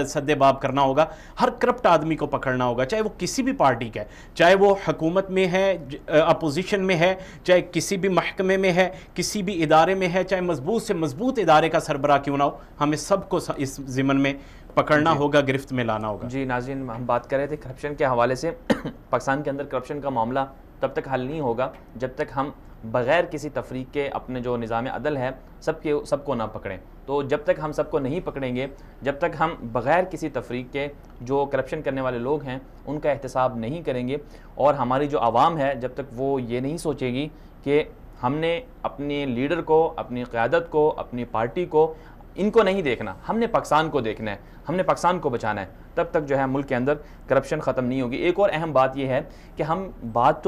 سدے باب کرنا ہوگا، ہر کرپٹ آدمی کو پکڑنا ہوگا، چاہے وہ کسی بھی پارٹی کا ہے، چاہے وہ حکومت میں ہے، اپوزیشن میں ہے، چاہے کسی بھی محکمے میں ہے، کسی بھی ادارے میں ہے، چاہے مضبوط سے مضبوط ادارے کا سربراہ کیوں نہ ہو، ہمیں سب کو اس ضمن میں پکڑنا ہوگا، گرفت میں لانا ہوگا۔ جی ناظرین، ہم بات کر رہے تھے کرپشن کے حوالے سے۔ پاکستان کے اندر کرپشن کا معاملہ تب تک حل نہیں ہوگا جب تک ہم بغیر کسی تفریق کے اپنے جو نظام عدل ہے سب کو نہ پکڑیں۔ تو جب تک ہم سب کو نہیں پکڑیں گے، جب تک ہم بغیر کسی تفریق کے جو کرپشن کرنے والے لوگ ہیں ان کا احتساب نہیں کریں گے، اور ہماری جو عوام ہے جب تک وہ یہ نہیں سوچے گی کہ ہم نے اپنے لیڈر کو، اپنی قیادت کو، اپنی پارٹی کو، ان کو نہیں دیکھنا، ہم نے پاکستان کو دیکھنا ہے، ہم نے پاکستان کو بچانا ہے، تب تک جو ہے ملک کے اندر کرپشن ختم نہیں ہوگی۔ ایک اور اہم بات یہ ہے کہ ہم بات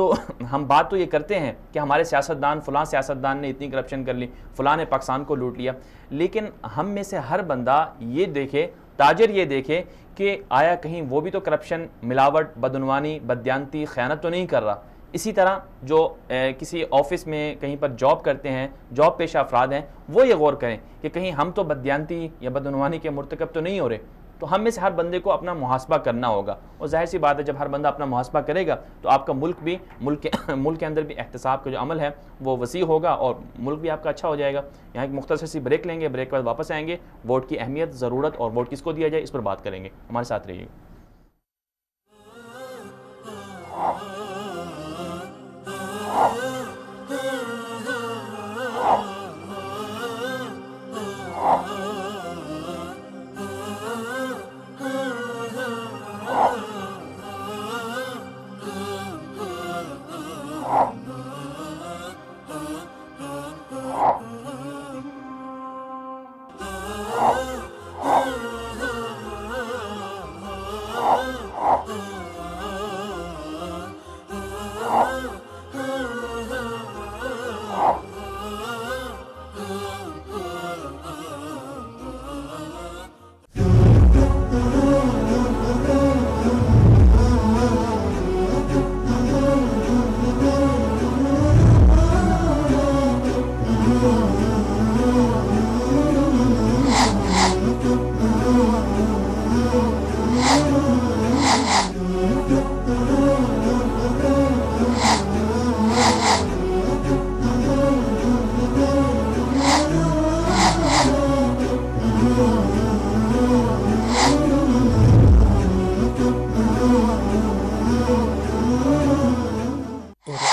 تو یہ کرتے ہیں کہ ہمارے سیاستدان، فلاں سیاستدان نے اتنی کرپشن کر لی، فلاں نے پاکستان کو لوٹ لیا، لیکن ہم میں سے ہر بندہ یہ دیکھے، تاجر یہ دیکھے کہ آیا کہیں وہ بھی تو کرپشن، ملاوٹ، بدعنوانی، بددیانتی، خیانت تو نہیں کر رہا۔ اسی طرح جو کسی آفس میں کہیں پر جاب کرتے ہیں، جاب پیشہ افراد ہیں، وہ یہ غور کریں کہ کہیں ہم تو بددیانتی یا بدعنوانی کے مرتکب تو نہیں ہو رہے۔ تو ہم میں سے ہر بندے کو اپنا محاسبہ کرنا ہوگا، اور ظاہر سی بات ہے جب ہر بندہ اپنا محاسبہ کرے گا تو آپ کا ملک کے اندر بھی احتساب کا جو عمل ہے وہ وسیع ہوگا اور ملک بھی آپ کا اچھا ہو جائے گا۔ یہاں ایک مختصر سی بریک لیں گے، بریک کے بعد واپس آئیں گے، ووٹ کی اہمیت، ضرورت اور ووٹ کس کو دیا جائے اس پر بات کریں گے، ہمارے ساتھ رہیے۔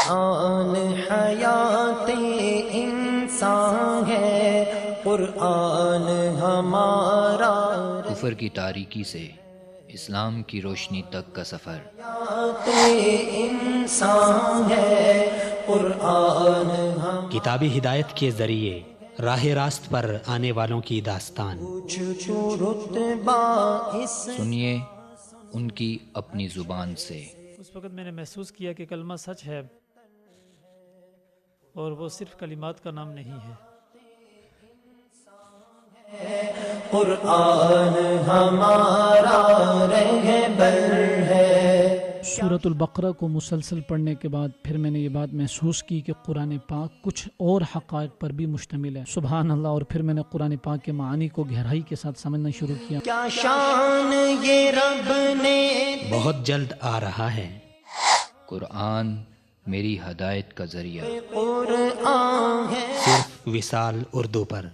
قرآن حیات انسان ہے، قرآن ہمارا کفر کی تاریکی سے اسلام کی روشنی تک کا سفر، حیات انسان ہے، قرآن کتابی ہدایت کے ذریعے راہ راست پر آنے والوں کی داستان، رتبہ اس سنیے ان کی اپنی زبان سے۔ اس وقت میں نے محسوس کیا کہ کلمہ سچ ہے اور وہ صرف کلمات کا نام نہیں ہے۔ قرآن ہمارا رہبر ہے۔ سورۃ البقرہ کو مسلسل پڑھنے کے بعد پھر میں نے یہ بات محسوس کی کہ قرآن پاک کچھ اور حقائق پر بھی مشتمل ہے، سبحان اللہ۔ اور پھر میں نے قرآن پاک کے معانی کو گہرائی کے ساتھ سمجھنا شروع کیا۔ کیا شان یہ رب نے، بہت جلد آ رہا ہے۔ قرآن میری ہدایت کا ذریعہ، قرآن ہے۔ صرف وصال اردو پر۔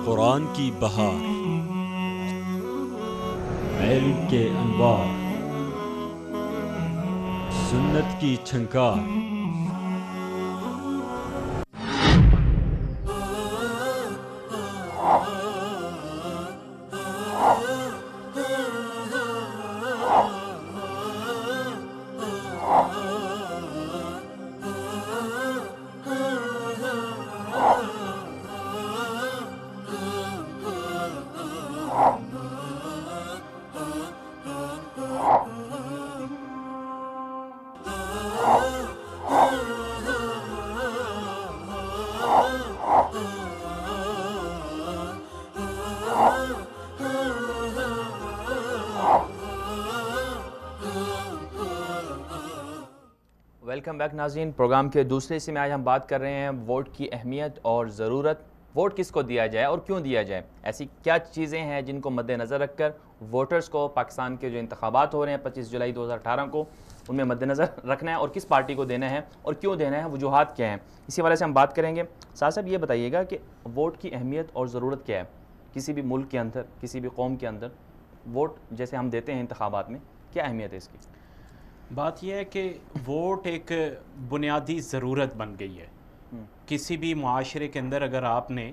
قرآن کی بہار، علم کے انوار، سنت کی چھنکار، ویلکم بیک ناظرین۔ پروگرام کے دوسرے حصے میں آج ہم بات کر رہے ہیں ووٹ کی اہمیت اور ضرورت۔ ووٹ کس کو دیا جائے اور کیوں دیا جائے؟ ایسی کیا چیزیں ہیں جن کو مد نظر رکھ کر ووٹرز کو پاکستان کے جو انتخابات ہو رہے ہیں 25 جولائی 2018 کو، ان میں مد نظر رکھنا ہے اور کس پارٹی کو دینا ہے اور کیوں دینا ہے، وجوہات کیا ہیں، اسی حوالے سے ہم بات کریں گے۔ صاحب یہ بتائیے گا کہ ووٹ کی اہمیت اور ضرورت کیا ہے کسی بھی ملک کے اندر، کسی بھی قوم کے اندر؟ ووٹ جیسے ہم دیتے ہیں انتخابات میں، کیا اہمیت ہے اس کی؟ بات یہ ہے کہ ووٹ ایک بنیادی ضرورت بن گئی ہے۔ کسی بھی معاشرے کے اندر اگر آپ نے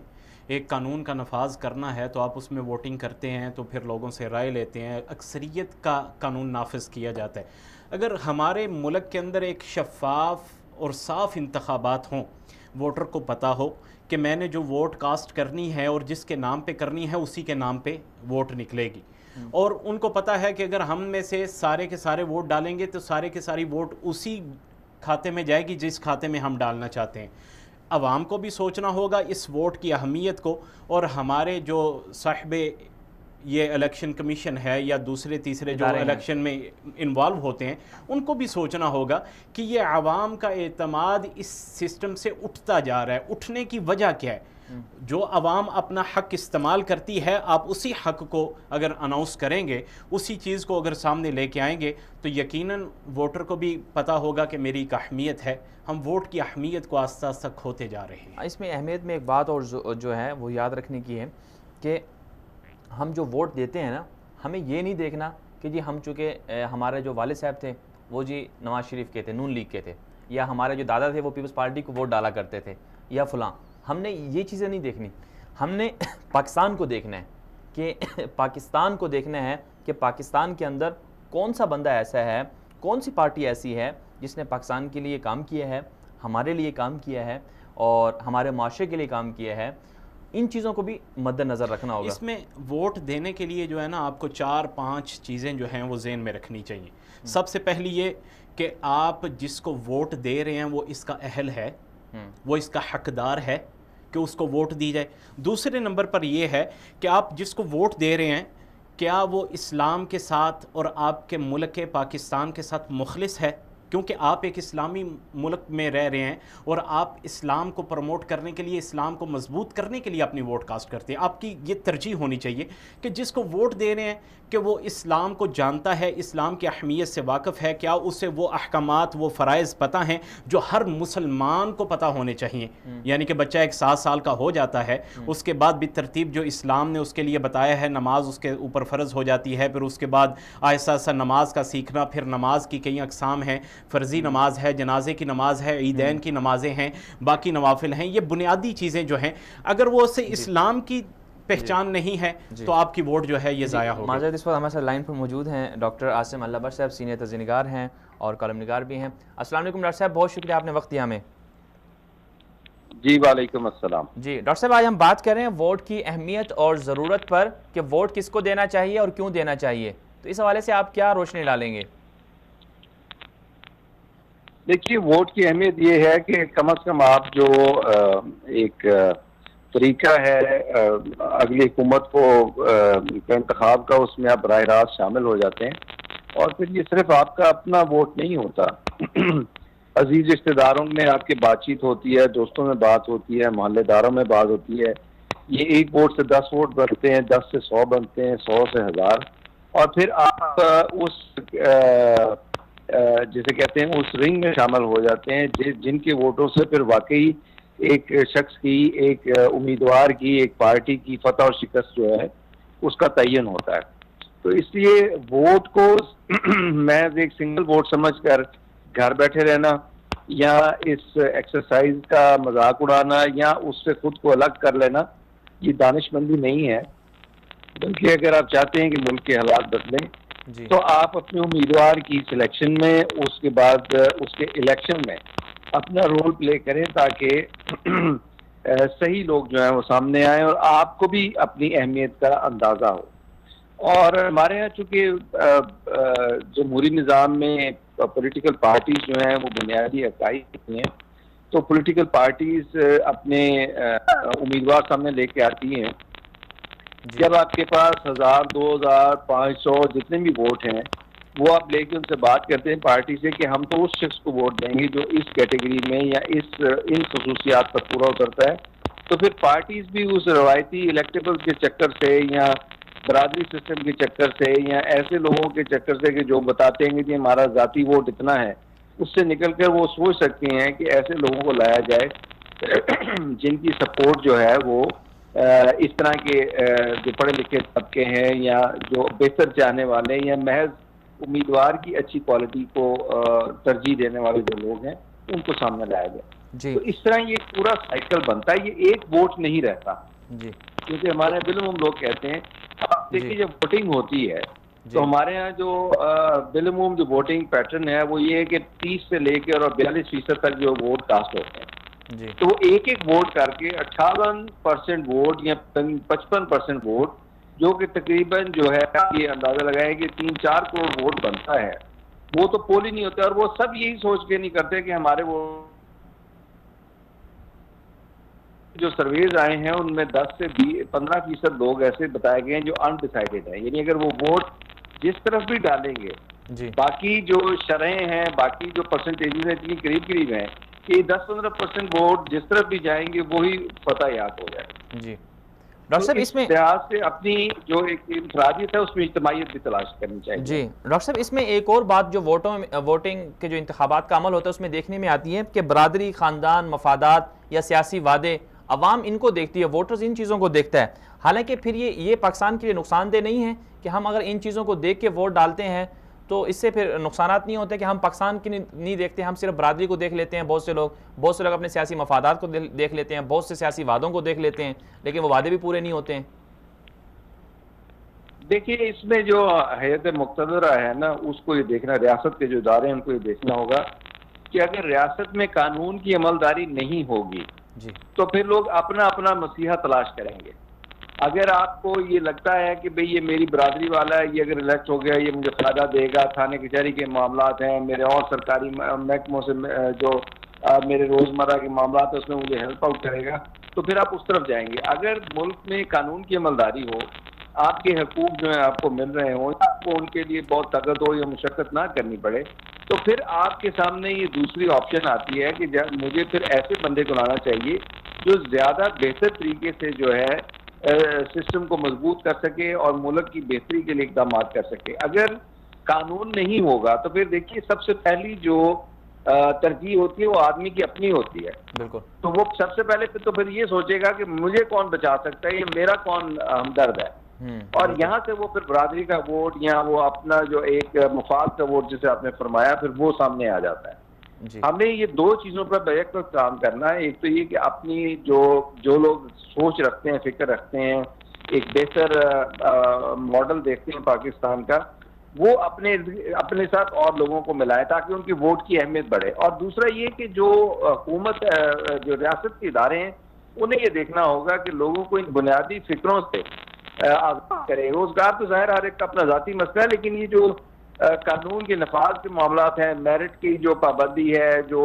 ایک قانون کا نفاذ کرنا ہے تو آپ اس میں ووٹنگ کرتے ہیں، تو پھر لوگوں سے رائے لیتے ہیں، اکثریت کا قانون نافذ کیا جاتا ہے۔ اگر ہمارے ملک کے اندر ایک شفاف اور صاف انتخابات ہوں، ووٹر کو پتہ ہو کہ میں نے جو ووٹ کاسٹ کرنی ہے اور جس کے نام پہ کرنی ہے اسی کے نام پہ ووٹ نکلے گی، اور ان کو پتہ ہے کہ اگر ہم میں سے سارے کے سارے ووٹ ڈالیں گے تو سارے کے ساری ووٹ اسی کھاتے میں جائے گی جس کھاتے میں ہم ڈالنا چاہتے ہیں۔ عوام کو بھی سوچنا ہوگا اس ووٹ کی اہمیت کو، اور ہمارے جو صاحب یہ الیکشن کمیشن ہے یا دوسرے تیسرے جو الیکشن میں انوالو ہوتے ہیں ان کو بھی سوچنا ہوگا کہ یہ عوام کا اعتماد اس سسٹم سے اٹھتا جا رہا ہے۔ اٹھنے کی وجہ کیا ہے؟ جو عوام اپنا حق استعمال کرتی ہے، آپ اسی حق کو اگر اناؤنس کریں گے، اسی چیز کو اگر سامنے لے کے آئیں گے تو یقیناً ووٹر کو بھی پتہ ہوگا کہ میری ایک اہمیت ہے۔ ہم ووٹ کی اہمیت کو آہستہ آہستہ کھوتے جا رہے ہیں۔ اس میں اہمیت میں ایک بات اور جو ہے وہ یاد رکھنے کی ہے کہ ہم جو ووٹ دیتے ہیں نا، ہمیں یہ نہیں دیکھنا کہ جی ہم چونکہ ہمارے جو والد صاحب تھے وہ جی نواز شریف کے تھے، نون لیگ کے تھے، یا ہمارے جو دادا تھے وہ پیپلز پارٹی کو ووٹ ڈالا کرتے تھے، یا فلاں۔ ہم نے یہ چیزیں نہیں دیکھنی، ہم نے پاکستان کو دیکھنا ہے، کہ پاکستان کو دیکھنا ہے کہ پاکستان کے اندر کون سا بندہ ایسا ہے, کون سی پارٹی ایسی ہے جس نے پاکستان کے لیے کام کیا ہے, ہمارے لیے کام کیا ہے اور ہمارے معاشرے کے لیے کام کیا ہے. ان چیزوں کو بھی مد نظر رکھنا ہوگا. اس میں ووٹ دینے کے لیے جو ہے نا آپ کو 4-5 چیزیں جو ہیں وہ ذہن میں رکھنی چاہیے. سب سے پہلی یہ کہ آپ جس کو ووٹ دے رہے ہیں وہ اس کا اہل ہے, وہ اس کا حقدار ہے کہ اس کو ووٹ دی جائے. دوسرے نمبر پر یہ ہے کہ آپ جس کو ووٹ دے رہے ہیں کیا وہ اسلام کے ساتھ اور آپ کے ملک پاکستان کے ساتھ مخلص ہے, کیونکہ آپ ایک اسلامی ملک میں رہ رہے ہیں اور آپ اسلام کو پروموٹ کرنے کے لیے, اسلام کو مضبوط کرنے کے لیے اپنی ووٹ کاسٹ کرتے ہیں. آپ کی یہ ترجیح ہونی چاہیے کہ جس کو ووٹ دے رہے ہیں کہ وہ اسلام کو جانتا ہے, اسلام کی اہمیت سے واقف ہے, کیا اسے وہ احکامات, وہ فرائض پتہ ہیں جو ہر مسلمان کو پتہ ہونے چاہیے. یعنی کہ بچہ ایک 7 سال کا ہو جاتا ہے, اس کے بعد بھی ترتیب جو اسلام نے اس کے لیے بتایا ہے, نماز اس کے اوپر فرض ہو جاتی ہے, پھر اس کے بعد آہستہ آہستہ نماز کا سیکھنا, پھر نماز کی کئی اقسام ہیں, فرضی نماز ہے, جنازے کی نماز ہے, عیدین کی نمازیں ہیں, باقی نوافل ہیں. یہ بنیادی چیزیں جو ہیں اگر وہ اسے اسلام کی پہچان نہیں ہے تو آپ کی ووٹ جو ہے یہ ضائع ہوگی. معذرت, اس وقت ہمارے ساتھ لائن پر موجود ہیں ڈاکٹر عاصم اللہ بخش صاحب, سینئر تجزیہ نگار ہیں اور کالم نگار بھی ہیں. السلام علیکم ڈاکٹر صاحب, بہت شکریہ آپ نے وقت دیا ہمیں. جی وعلیکم السلام. جی ڈاکٹر صاحب, آج ہم بات کر رہے ہیں ووٹ کی اہمیت اور ضرورت پر کہ ووٹ کس کو دینا چاہیے اور کیوں دینا چاہیے. تو اس حوالے سے آپ کیا روشنی ڈالیں گے؟ دیکھیے, ووٹ کی اہمیت یہ ہے کہ کم از کم آپ جو ایک طریقہ ہے اگلی حکومت کو انتخاب کا, اس میں آپ براہ راست شامل ہو جاتے ہیں. اور پھر یہ صرف آپ کا اپنا ووٹ نہیں ہوتا, عزیز رشتہ داروں میں آپ کی بات چیت ہوتی ہے, دوستوں میں بات ہوتی ہے, محلے داروں میں بات ہوتی ہے. یہ ایک ووٹ سے 10 ووٹ بنتے ہیں, 10 سے 100 بنتے ہیں, 100 سے 1000. اور پھر آپ اس جسے کہتے ہیں اس رنگ میں شامل ہو جاتے ہیں جن کے ووٹوں سے پھر واقعی ایک شخص کی, ایک امیدوار کی, ایک پارٹی کی فتح اور شکست جو ہے اس کا تعین ہوتا ہے. تو اس لیے ووٹ کو میں ایک سنگل ووٹ سمجھ کر گھر بیٹھے رہنا یا اس ایکسرسائز کا مذاق اڑانا یا اس سے خود کو الگ کر لینا یہ دانش مندی نہیں ہے. بلکہ اگر آپ چاہتے ہیں کہ ملک کے حالات بدلیں تو آپ اپنے امیدوار کی سلیکشن میں, اس کے بعد اس کے الیکشن میں اپنا رول پلے کریں تاکہ صحیح لوگ جو ہیں وہ سامنے آئیں اور آپ کو بھی اپنی اہمیت کا اندازہ ہو. اور ہمارے یہاں چونکہ جمہوری نظام میں پولیٹیکل پارٹیز جو ہیں وہ بنیادی عقائد ہوتی ہیں, تو پولیٹیکل پارٹیز اپنے امیدوار سامنے لے کے آتی ہیں. جب آپ کے پاس 1000, 2000, 500 جتنے بھی ووٹ ہیں وہ آپ لے کے ان سے بات کرتے ہیں پارٹی سے کہ ہم تو اس شخص کو ووٹ دیں گے جو اس کیٹیگری میں یا ان خصوصیات پر پورا اترتا ہے, تو پھر پارٹیز بھی اس روایتی الیکٹیبل کے چکر سے یا برادری سسٹم کے چکر سے یا ایسے لوگوں کے چکر سے کہ جو بتاتے ہیں کہ ہمارا ذاتی ووٹ اتنا ہے, اس سے نکل کر وہ سوچ سکتے ہیں کہ ایسے لوگوں کو لایا جائے جن کی سپورٹ جو ہے وہ اس طرح کے جو پڑھے لکھے طبقے ہیں یا جو بہتر چاہنے والے یا محض امیدوار کی اچھی کوالٹی کو ترجیح دینے والے جو لوگ ہیں ان کو سامنے لایا جائے. تو اس طرح یہ پورا سائیکل بنتا ہے, یہ ایک ووٹ نہیں رہتا. کیونکہ ہمارے بالعموم لوگ کہتے ہیں, آپ دیکھیے جب ووٹنگ ہوتی ہے تو ہمارے ہاں جو بالعموم جو ووٹنگ پیٹرن ہے وہ یہ ہے کہ 30 سے لے کے اور 42% تک جو ووٹ کاسٹ ہوتے ہیں, تو وہ ایک ایک ووٹ کر کے 58% ووٹ یا 55% ووٹ, جو کہ تقریباً جو ہے یہ اندازہ لگائے کہ 3-4 کروڑ ووٹ بنتا ہے, وہ تو پول ہی نہیں ہوتا. اور وہ سب یہی سوچ کے نہیں کرتے کہ ہمارے وہ جو سرویز آئے ہیں ان میں 10 سے 15% لوگ ایسے بتائے گئے ہیں جو انڈیسائیڈڈ ہیں. یعنی اگر وہ ووٹ جس طرف بھی ڈالیں گے باقی جو شرحیں ہیں, باقی جو پرسنٹیجز ہیں اتنی قریب ہیں کہ 10-15% ووٹ جس طرف بھی جائیں گے وہی فتح یاد ہو جائے. جی ڈاکٹر صاحب, اس میں لحاظ سے اپنی جو ایک انفرادیت ہے اس میں اجتماعیت بھی تلاش کرنی چاہیے. جی ڈاکٹر صاحب, اس میں ایک اور بات جو ووٹنگ کے جو انتخابات کا عمل ہوتا ہے اس میں دیکھنے میں آتی ہے کہ برادری, خاندان, مفادات یا سیاسی وعدے, عوام ان کو دیکھتی ہے, ووٹرز ان چیزوں کو دیکھتا ہے. حالانکہ پھر یہ پاکستان کے لیے نقصان دہ نہیں ہے کہ ہم اگر ان چیزوں کو دیکھ کے ووٹ ڈالتے ہیں تو اس سے پھر نقصانات نہیں ہوتے کہ ہم پاکستان کی نہیں دیکھتے, ہم صرف برادری کو دیکھ لیتے ہیں. بہت سے لوگ اپنے سیاسی مفادات کو دیکھ لیتے ہیں, بہت سے سیاسی وعدوں کو دیکھ لیتے ہیں, لیکن وہ وعدے بھی پورے نہیں ہوتے ہیں. دیکھیے اس میں جو ہیئت مقتدرہ ہے نا، اس کو یہ دیکھنا، ریاست کے جو ادارے ہیں ان کو یہ دیکھنا ہوگا کہ اگر ریاست میں قانون کی عملداری نہیں ہوگی تو پھر لوگ اپنا اپنا مسیحا تلاش کریں گے. اگر آپ کو یہ لگتا ہے کہ بھئی یہ میری برادری والا ہے، یہ اگر الیکٹ ہو گیا یہ مجھے فائدہ دے گا، تھانے کچہری کے معاملات ہیں، میرے اور سرکاری محکموں سے جو میرے روزمرہ کے معاملات ہیں اس میں مجھے ہیلپ آؤٹ کرے گا، تو پھر آپ اس طرف جائیں گے. اگر ملک میں قانون کی عملداری ہو، آپ کے حقوق جو ہیں آپ کو مل رہے ہوں، آپ کو ان کے لیے بہت طاقت ہو یا مشقت نہ کرنی پڑے، تو پھر آپ کے سامنے یہ دوسری آپشن آتی ہے کہ مجھے پھر ایسے بندے کو لانا چاہیے جو زیادہ بہتر طریقے سے جو ہے سسٹم کو مضبوط کر سکے اور ملک کی بہتری کے لیے اقدامات کر سکے. اگر قانون نہیں ہوگا تو پھر دیکھیے سب سے پہلی جو ترجیح ہوتی ہے وہ آدمی کی اپنی ہوتی ہے. بالکل. تو وہ سب سے پہلے تو پھر یہ سوچے گا کہ مجھے کون بچا سکتا ہے، یہ میرا کون ہمدرد ہے، اور یہاں سے وہ پھر برادری کا ووٹ یا وہ اپنا جو ایک مفاد کا ووٹ جسے آپ نے فرمایا پھر وہ سامنے آ جاتا ہے. ہمیں یہ دو چیزوں پر بیک وقت کام کرنا ہے. ایک تو یہ کہ اپنی جو لوگ سوچ رکھتے ہیں، فکر رکھتے ہیں، ایک بہتر ماڈل دیکھتے ہیں پاکستان کا، وہ اپنے ساتھ اور لوگوں کو ملائیں تاکہ ان کی ووٹ کی اہمیت بڑھے. اور دوسرا یہ کہ جو حکومت جو ریاست کے ادارے ہیں انہیں یہ دیکھنا ہوگا کہ لوگوں کو ان بنیادی فکروں سے آگاہ کرے. روزگار تو ظاہر ہر ایک کا اپنا ذاتی مسئلہ ہے، لیکن یہ جو قانون کے نفاذ کے معاملات ہیں، میرٹ کی جو پابندی ہے، جو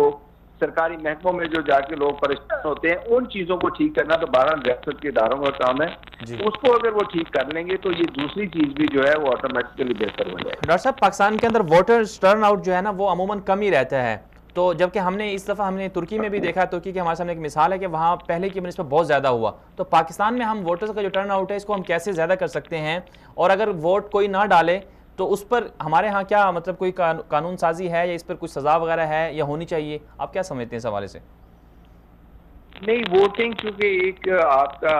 سرکاری محکموں میں جو جا کے لوگ پریشان ہوتے ہیں، ان چیزوں کو ٹھیک کرنا تو بہرحال ریاست کے اداروں کا کام ہے. اس کو اگر وہ ٹھیک کر لیں گے تو یہ دوسری چیز بھی جو ہے وہ آٹومیٹکلی بہتر ہو جائے گی. ڈاکٹر صاحب پاکستان کے اندر ووٹرز ٹرن آؤٹ جو ہے نا وہ عموماً کم ہی رہتا ہے، تو جبکہ ہم نے اس دفعہ ترکی میں بھی دیکھا، ترکی کے ہمارے سامنے ایک مثال ہے کہ وہاں پہلے کی بنسبت بہت زیادہ ہوا. تو پاکستان میں ہم ووٹرز کا جو ٹرن آؤٹ ہے اس کو ہم کیسے زیادہ کر سکتے ہیں، اور اگر ووٹ کوئی نہ ڈالے تو اس پر ہمارے ہاں کیا مطلب کوئی قانون سازی ہے یا اس پر کچھ سزا وغیرہ ہے یا ہونی چاہیے؟ آپ کیا سمجھتے ہیں اس حوالے سے؟ نہیں، ووٹنگ چونکہ ایک آپ کا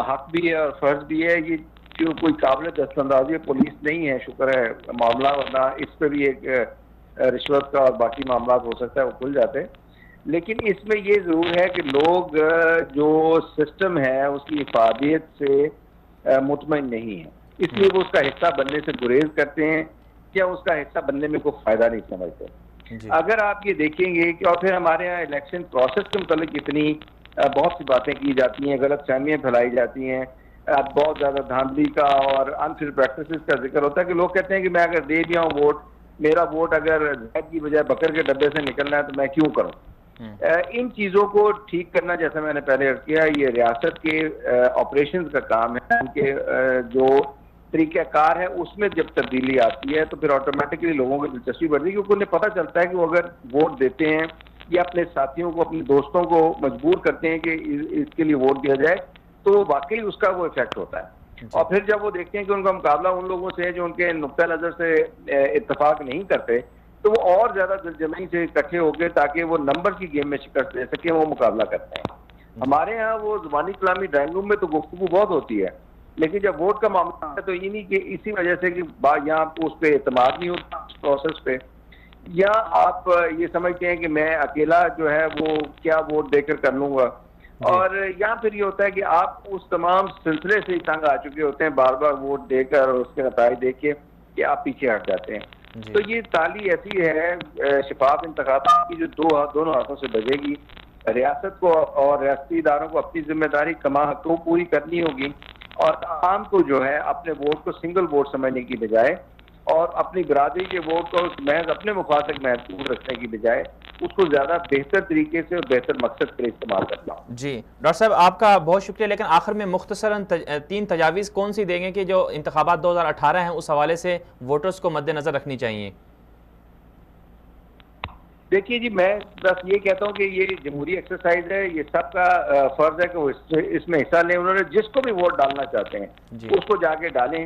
حق بھی ہے اور فرض بھی ہے، یہ جو کوئی قابل دست اندازی پولیس نہیں ہے شکر ہے معاملہ، ورنہ اس پہ بھی ایک رشوت کا اور باقی معاملات ہو سکتا ہے وہ کھل جاتے ہیں. لیکن اس میں یہ ضرور ہے کہ لوگ جو سسٹم ہے اس کی افادیت سے مطمئن نہیں ہیں، اس لیے وہ اس کا حصہ بننے سے گریز کرتے ہیں یا اس کا حصہ بننے میں کوئی فائدہ نہیں سمجھتے. اگر آپ یہ دیکھیں گے کہ اور پھر ہمارے یہاں الیکشن پروسیس کے متعلق اتنی بہت سی باتیں کی جاتی ہیں، غلط فہمیاں پھیلائی جاتی ہیں، بہت زیادہ دھاندلی کا اور انفیئر پریکٹسز کا ذکر ہوتا ہے کہ لوگ کہتے ہیں کہ میں اگر دے دیا ہوں ووٹ، میرا ووٹ اگر زید کی بجائے بکر کے ڈبے سے نکلنا ہے تو میں کیوں کروں. ان چیزوں کو ٹھیک کرنا، جیسا میں نے پہلے عرض کیا، یہ ریاست کے آپریشنز کا کام ہے. ان کے جو طریقہ کار ہے اس میں جب تبدیلی آتی ہے تو پھر آٹومیٹکلی لوگوں کی دلچسپی بڑھتی ہے، کیونکہ انہیں پتہ چلتا ہے کہ وہ اگر ووٹ دیتے ہیں یا اپنے ساتھیوں کو، اپنے دوستوں کو مجبور کرتے ہیں کہ اس کے لیے ووٹ دیا جائے تو واقعی اس کا وہ افیکٹ ہوتا ہے. اور پھر جب وہ دیکھتے ہیں کہ ان کا مقابلہ ان لوگوں سے ہے جو ان کے نقطہ نظر سے اتفاق نہیں کرتے، تو وہ اور زیادہ دلجمعی سے اکٹھے ہو کے تاکہ وہ نمبر کی گیم میں شکست دے سکیں وہ مقابلہ کرتے ہیں. ہمارے ہاں وہ زبانی کلامی ڈرائنگ روم میں تو گفتگو بہت ہوتی ہے، لیکن جب ووٹ کا معاملہ ہے تو یہ نہیں کہ اسی وجہ سے کہ یہاں اس پہ اعتماد نہیں ہوتا اس پروسیس پہ، یا آپ یہ سمجھتے ہیں کہ میں اکیلا جو ہے وہ کیا ووٹ دے کر لوں گا. اور یہاں پھر یہ ہوتا ہے کہ آپ اس تمام سلسلے سے تنگ آ چکے ہوتے ہیں بار بار ووٹ دے کر اور اس کے نتائج دیکھ کے کہ آپ پیچھے ہٹ جاتے ہیں. تو یہ تالی ایسی ہے شفاف انتخابات کی جو دونوں ہاتھوں سے بجے گی. ریاست کو اور ریاستی اداروں کو اپنی ذمہ داری کما حقوں پوری کرنی ہوگی، اور عوام کو جو ہے اپنے ووٹ کو سنگل ووٹ سمجھنے کی بجائے اور اپنی برادری کے ووٹ کو محض اپنے مفاد تک محدود رکھنے کی بجائے اس کو زیادہ بہتر طریقے سے اور بہتر مقصد کے لیے استعمال کرنا. جی ڈاکٹر صاحب آپ کا بہت شکریہ، لیکن آخر میں مختصراً 3 تجاویز کون سی دیں گے کہ جو انتخابات 2018 ہیں اس حوالے سے ووٹرز کو مد نظر رکھنی چاہیے؟ دیکھیے جی، میں بس یہ کہتا ہوں کہ یہ جمہوری ایکسرسائز ہے، یہ سب کا فرض ہے کہ وہ اس میں حصہ لیں. انہوں نے جس کو بھی ووٹ ڈالنا چاہتے ہیں اس کو جا کے ڈالیں،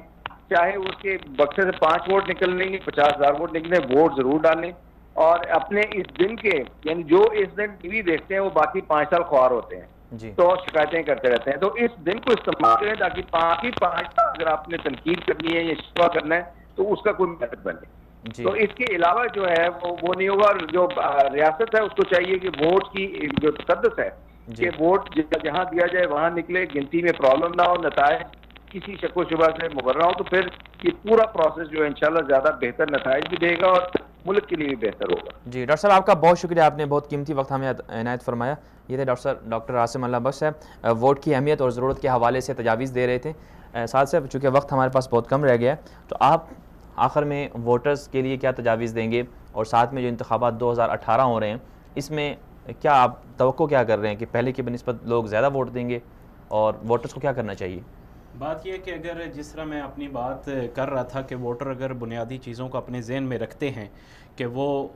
چاہے اس کے بکسے سے 5 ووٹ نکلیں گے، 50,000 ووٹ نکلیں، ووٹ ضرور ڈالیں. اور اپنے اس دن کے یعنی جو اس دن ٹی وی دیکھتے ہیں وہ باقی 5 سال خوار ہوتے ہیں تو شکایتیں کرتے رہتے ہیں، تو اس دن کو استعمال کریں تاکہ 5 سال اگر آپ نے تنقید کرنی ہے یا شکوہ کرنا ہے تو اس کا کوئی میتھڈ بنے. تو اس کے علاوہ جو ہے وہ نہیں ہوگا. جو ریاست ہے اس کو چاہیے کہ ووٹ کی جو تقدس ہے کہ ووٹ جہاں دیا جائے وہاں نکلے، گنتی میں پرابلم نہ ہو، نتائج کسی شک و شبہ سے مبرہ ہو، تو پھر یہ پورا پروسیس جو ہے انشاءاللہ زیادہ بہتر نتائج بھی دے گا اور ملک کے لیے بھی بہتر ہوگا۔ جی ڈاکٹر صاحب آپ کا بہت شکریہ، آپ نے بہت قیمتی وقت ہمیں عنایت فرمایا۔ یہ تھے ڈاکٹر عاصم اللہ بخش ہے، ووٹ کی اہمیت اور ضرورت کے حوالے سے تجاویز دے رہے تھے۔ ساتھ سے چونکہ وقت ہمارے پاس بہت کم رہ گیا ہے، تو آپ آخر میں ووٹرز کے لیے کیا تجاویز دیں گے، اور ساتھ میں جو انتخابات 2018 ہو رہے ہیں اس میں کیا آپ توقع کیا کر رہے ہیں کہ پہلے کی بنسبت لوگ زیادہ ووٹ دیں گے، اور ووٹرز کو کیا کرنا چاہیے؟ بات یہ کہ اگر جس طرح میں اپنی بات کر رہا تھا کہ ووٹر اگر بنیادی چیزوں کو اپنے ذہن میں رکھتے ہیں کہ وہ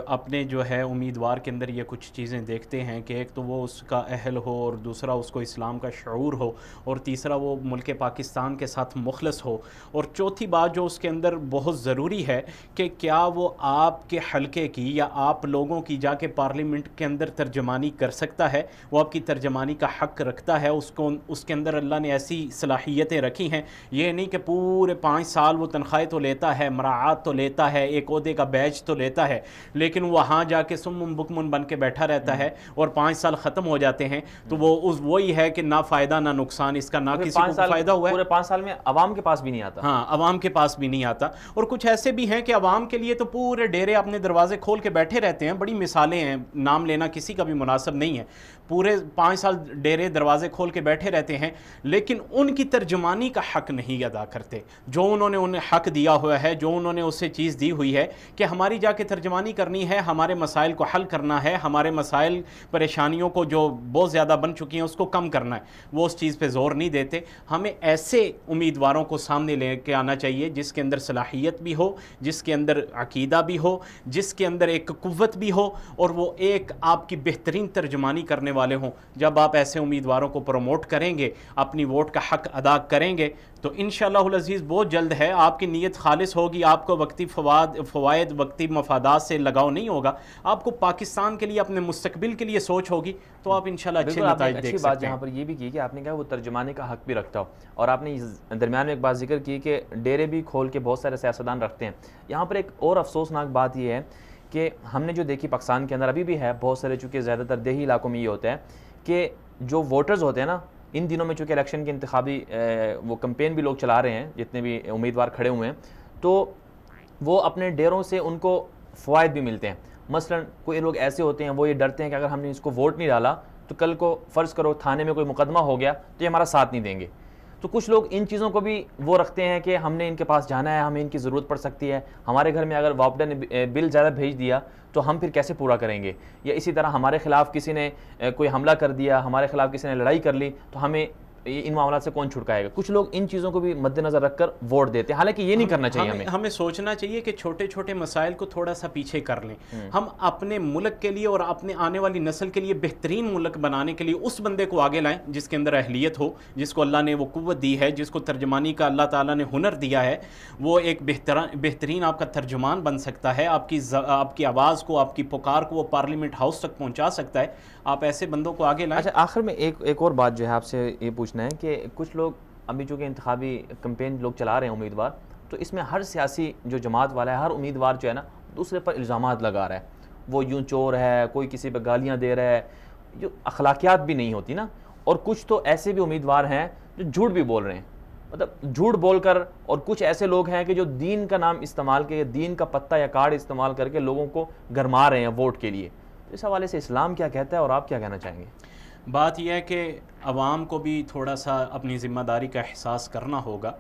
اپنے جو ہے امیدوار کے اندر یہ کچھ چیزیں دیکھتے ہیں کہ ایک تو وہ اس کا اہل ہو، اور دوسرا اس کو اسلام کا شعور ہو، اور تیسرا وہ ملک پاکستان کے ساتھ مخلص ہو، اور چوتھی بات جو اس کے اندر بہت ضروری ہے کہ کیا وہ آپ کے حلقے کی یا آپ لوگوں کی جا کے پارلیمنٹ کے اندر ترجمانی کر سکتا ہے، وہ آپ کی ترجمانی کا حق رکھتا ہے، اس کے اندر اللہ نے ایسی صلاحیتیں رکھی ہیں۔ یہ نہیں کہ پورے 5 سال وہ تنخواہ تو لیتا ہے، مراعات تو لیتا ہے، ایک عہدے کا بیج تو لیتا ہے، لیکن وہاں جا کے سمم بکمن بن کے بیٹھا رہتا ہے، اور 5 سال ختم ہو جاتے ہیں تو وہ وہی ہے کہ نہ فائدہ نہ نقصان اس کا، نہ کسی کو فائدہ ہوا ہے۔ پورے 5 سال میں عوام کے پاس بھی نہیں آتا۔ ہاں، عوام کے پاس بھی نہیں آتا، اور کچھ ایسے بھی ہیں کہ عوام کے لیے تو پورے ڈیرے اپنے دروازے کھول کے بیٹھے رہتے ہیں، بڑی مثالیں ہیں، نام لینا کسی کا بھی مناسب نہیں ہے، پورے 5 سال ڈیرے دروازے کھول کے بیٹھے رہتے ہیں، لیکن ان کی ترجمانی کا حق نہیں ادا کرتے، جو انہوں نے انہیں حق دیا ہوا ہے، جو انہوں نے اسے چیز دی ہوئی ہے کہ ہماری جا کے ترجمانی کرنی ہے، ہمارے مسائل کو حل کرنا ہے، ہمارے مسائل پریشانیوں کو جو بہت زیادہ بن چکی ہیں اس کو کم کرنا ہے، وہ اس چیز پہ زور نہیں دیتے۔ ہمیں ایسے امیدواروں کو سامنے لے کے آنا چاہیے جس کے اندر صلاحیت بھی ہو، جس کے اندر عقیدہ بھی ہو، جس کے اندر ایک قوت بھی ہو، اور وہ ایک آپ کی بہترین ترجمانی کرنے والے ہوں۔ جب آپ ایسے امیدواروں کو پروموٹ کریں گے، اپنی ووٹ کا حق ادا کریں گے، تو انشاءاللہ العزیز بہت جلد ہے آپ کی نیت خالص ہوگی، آپ کو وقتی فوائد وقتی مفادات سے لگاؤ نہیں ہوگا، آپ کو پاکستان کے لیے اپنے مستقبل کے لیے سوچ ہوگی، تو آپ انشاءاللہ اچھے نتائج دیکھ سکتے ہیں۔ اچھی بات یہاں پر یہ بھی کی کہ آپ نے کہا وہ ترجمانے کا حق بھی رکھتا ہو، اور آپ نے درمیان میں ایک بات ذکر کی کہ ڈیرے بھی کھول کے بہت سارے سیاستدان رکھتے ہیں۔ یہاں پر ایک اور افسوسناک بات یہ ہے کہ ہم نے جو دیکھی پاکستان کے اندر ابھی بھی ہے، بہت سارے چونکہ زیادہ تر دیہی علاقوں میں یہ ہوتا ہے کہ جو ووٹرز ہوتے ہیں نا، ان دنوں میں چونکہ الیکشن کی انتخابی وہ کمپین بھی لوگ چلا رہے ہیں، جتنے بھی امیدوار کھڑے ہوئے ہیں، تو وہ اپنے ڈیروں سے ان کو فوائد بھی ملتے ہیں۔ مثلا کوئی لوگ ایسے ہوتے ہیں وہ یہ ڈرتے ہیں کہ اگر ہم نے اس کو ووٹ نہیں ڈالا تو کل کو فرض کرو تھانے میں کوئی مقدمہ ہو گیا تو یہ ہمارا ساتھ نہیں دیں گے۔ تو کچھ لوگ ان چیزوں کو بھی وہ رکھتے ہیں کہ ہم نے ان کے پاس جانا ہے، ہمیں ان کی ضرورت پڑ سکتی ہے، ہمارے گھر میں اگر واپڈا نے بل زیادہ بھیج دیا تو ہم پھر کیسے پورا کریں گے، یا اسی طرح ہمارے خلاف کسی نے کوئی حملہ کر دیا، ہمارے خلاف کسی نے لڑائی کر لی تو ہمیں ان معاملات سے کون چھٹکائے گا۔ کچھ لوگ ان چیزوں کو بھی مد نظر رکھ کر ووٹ دیتے ہیں، حالانکہ یہ نہیں کرنا چاہیے۔ ہمیں سوچنا چاہیے کہ چھوٹے چھوٹے مسائل کو تھوڑا سا پیچھے کر لیں، ہم اپنے ملک کے لیے اور اپنے آنے والی نسل کے لیے بہترین ملک بنانے کے لیے اس بندے کو آگے لائیں جس کے اندر اہلیت ہو، جس کو اللہ نے وہ قوت دی ہے، جس کو ترجمانی کا اللہ تعالیٰ نے ہنر دیا ہے، وہ ایک بہترین آپ کا ترجمان بن سکتا ہے، آپ کی آواز کو، آپ کی پکار کو وہ پارلیمنٹ ہاؤس تک پہنچا سکتا ہے۔ آپ ایسے بندوں کو آگے لائیں۔ اچھا، آخر میں ایک اور بات جو ہے آپ سے یہ پوچھنا ہے کہ کچھ لوگ ابھی چونکہ انتخابی کمپین لوگ چلا رہے ہیں امیدوار، تو اس میں ہر سیاسی جو جماعت والا ہے، ہر امیدوار جو ہے نا دوسرے پر الزامات لگا رہا ہے، وہ یوں چور ہے، کوئی کسی پہ گالیاں دے رہا ہے، جو اخلاقیات بھی نہیں ہوتی نا۔ اور کچھ تو ایسے بھی امیدوار ہیں جو جھوٹ بھی بول رہے ہیں، مطلب جھوٹ بول کر، اور کچھ ایسے لوگ ہیں کہ جو دین کا نام استعمال کے، دین کا پتہ یا کارڈ استعمال کر کے لوگوں کو گرما رہے ہیں ووٹ کے لیے۔ اس حوالے سے اسلام کیا کہتا ہے اور آپ کیا کہنا چاہیں گے؟ بات یہ ہے کہ عوام کو بھی تھوڑا سا اپنی ذمہ داری کا احساس کرنا ہوگا،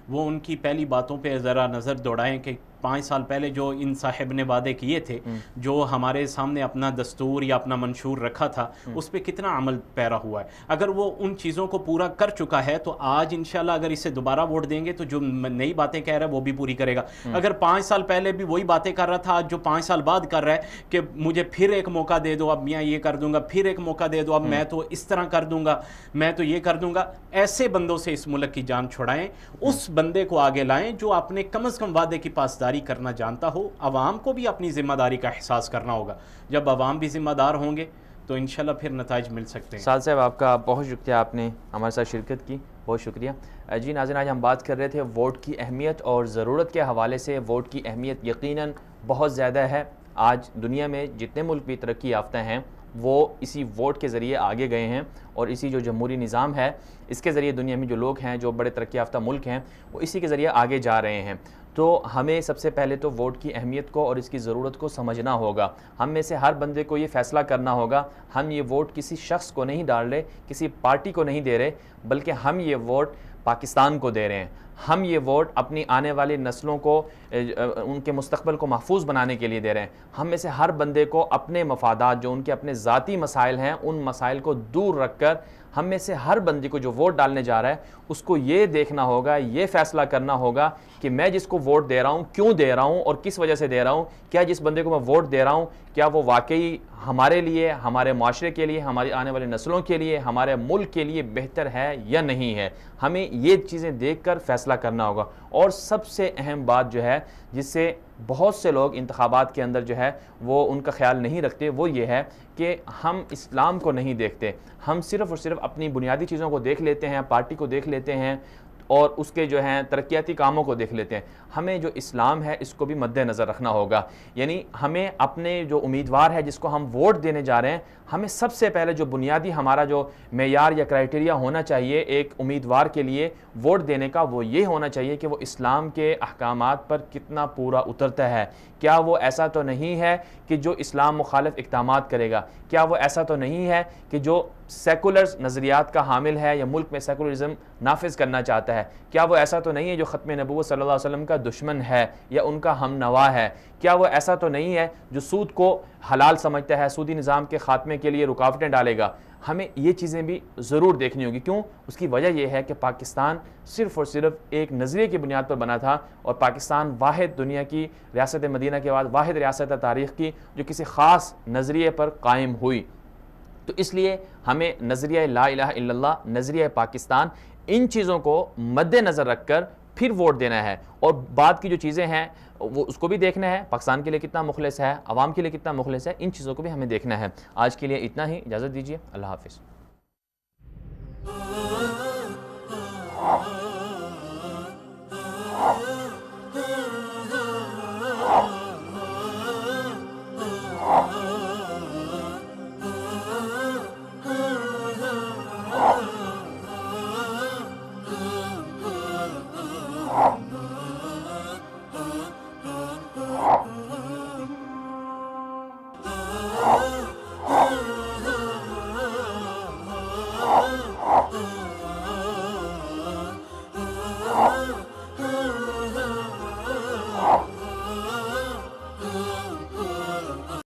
وہ ان کی پہلی باتوں پہ ذرا نظر دوڑائیں کہ 5 سال پہلے جو ان صاحب نے وعدے کیے تھے، جو ہمارے سامنے اپنا دستور یا اپنا منشور رکھا تھا، اس پہ کتنا عمل پیرا ہوا ہے۔ اگر وہ ان چیزوں کو پورا کر چکا ہے تو آج انشاءاللہ اگر اسے دوبارہ ووٹ دیں گے تو جو نئی باتیں کہہ رہا ہے وہ بھی پوری کرے گا۔ اگر 5 سال پہلے بھی وہی باتیں کر رہا تھا، آج جو 5 سال بعد کر رہا ہے کہ مجھے پھر ایک موقع دے دو، اب میں یہ کر دوں گا، پھر ایک موقع دے دو، اب میں تو اس طرح کر دوں گا، میں تو یہ کر دوں گا، ایسے بندوں سے اس ملک کی جان چھڑائیں، اس بندے کو آگے لائیں جو اپنے کم از کم وعدے کی پاسداری کرنا جانتا ہو۔ عوام کو بھی اپنی ذمہ داری کا احساس کرنا ہوگا، جب عوام بھی ذمہ دار ہوں گے تو انشاءاللہ پھر نتائج مل سکتے ہیں۔ سعد صاحب آپ کا بہت شکریہ، آپ نے ہمارے ساتھ شرکت کی، بہت شکریہ۔ جی ناظرین، آج ہم بات کر رہے تھے ووٹ کی اہمیت اور ضرورت کے حوالے سے۔ ووٹ کی اہمیت یقیناً بہت زیادہ ہے۔ آج دنیا میں جتنے ملک بھی ترقی یافتہ ہیں وہ اسی ووٹ کے ذریعے آگے گئے ہیں، اور اسی جو جمہوری نظام ہے اس کے ذریعے دنیا میں جو لوگ ہیں، جو بڑے ترقی یافتہ ملک ہیں، وہ اسی کے ذریعے آگے جا رہے ہیں۔ تو ہمیں سب سے پہلے تو ووٹ کی اہمیت کو اور اس کی ضرورت کو سمجھنا ہوگا۔ ہم میں سے ہر بندے کو یہ فیصلہ کرنا ہوگا، ہم یہ ووٹ کسی شخص کو نہیں ڈال رہے، کسی پارٹی کو نہیں دے رہے، بلکہ ہم یہ ووٹ پاکستان کو دے رہے ہیں۔ ہم یہ ووٹ اپنی آنے والی نسلوں کو، ان کے مستقبل کو محفوظ بنانے کے لیے دے رہے ہیں۔ ہم میں سے ہر بندے کو اپنے مفادات، جو ان کے اپنے ذاتی مسائل ہیں، ان مسائل کو دور رکھ کر ہم میں سے ہر بندے کو جو ووٹ ڈالنے جا رہا ہے اس کو یہ دیکھنا ہوگا، یہ فیصلہ کرنا ہوگا کہ میں جس کو ووٹ دے رہا ہوں کیوں دے رہا ہوں اور کس وجہ سے دے رہا ہوں۔ کیا جس بندے کو میں ووٹ دے رہا ہوں کیا وہ واقعی ہمارے لیے، ہمارے معاشرے کے لیے، ہماری آنے والی نسلوں کے لیے، ہمارے ملک کے لیے بہتر ہے یا نہیں ہے۔ ہمیں یہ چیزیں دیکھ کر فیصلہ کرنا ہوگا۔ اور سب سے اہم بات جو ہے جس سے بہت سے لوگ انتخابات کے اندر جو ہے وہ ان کا خیال نہیں رکھتے، وہ یہ ہے کہ ہم اسلام کو نہیں دیکھتے۔ ہم صرف اور صرف اپنی بنیادی چیزوں کو دیکھ لیتے ہیں، پارٹی کو دیکھ لیتے ہیں اور اس کے جو ہیں ترقیاتی کاموں کو دیکھ لیتے ہیں۔ ہمیں جو اسلام ہے اس کو بھی مد نظر رکھنا ہوگا۔ یعنی ہمیں اپنے جو امیدوار ہے جس کو ہم ووٹ دینے جا رہے ہیں، ہمیں سب سے پہلے جو بنیادی ہمارا جو معیار یا کرائٹیریا ہونا چاہیے ایک امیدوار کے لیے ووٹ دینے کا، وہ یہ ہونا چاہیے کہ وہ اسلام کے احکامات پر کتنا پورا اترتا ہے۔ کیا وہ ایسا تو نہیں ہے کہ جو اسلام مخالف اقدامات کرے گا؟ کیا وہ ایسا تو نہیں ہے کہ جو سیکولر نظریات کا حامل ہے یا ملک میں سیکولرزم نافذ کرنا چاہتا ہے؟ کیا وہ ایسا تو نہیں ہے جو ختم نبوت صلی اللہ علیہ وسلم کا دشمن ہے یا ان کا ہم نوا ہے؟ کیا وہ ایسا تو نہیں ہے جو سود کو حلال سمجھتا ہے، سودی نظام کے خاتمے کے لیے رکاوٹیں ڈالے گا؟ ہمیں یہ چیزیں بھی ضرور دیکھنی ہوگی۔ کیوں؟ اس کی وجہ یہ ہے کہ پاکستان صرف اور صرف ایک نظریے کی بنیاد پر بنا تھا، اور پاکستان واحد دنیا کی ریاست مدینہ کے بعد واحد ریاست تاریخ کی جو کسی خاص نظریے پر قائم ہوئی۔ تو اس لیے ہمیں نظریہ لا الہ الا اللہ، نظریہ پاکستان، ان چیزوں کو مد نظر رکھ کر پھر ووٹ دینا ہے، اور بعد کی جو چیزیں ہیں وہ اس کو بھی دیکھنا ہے، پاکستان کے لیے کتنا مخلص ہے، عوام کے لیے کتنا مخلص ہے، ان چیزوں کو بھی ہمیں دیکھنا ہے۔ آج کے لیے اتنا ہی، اجازت دیجیے، اللہ حافظ۔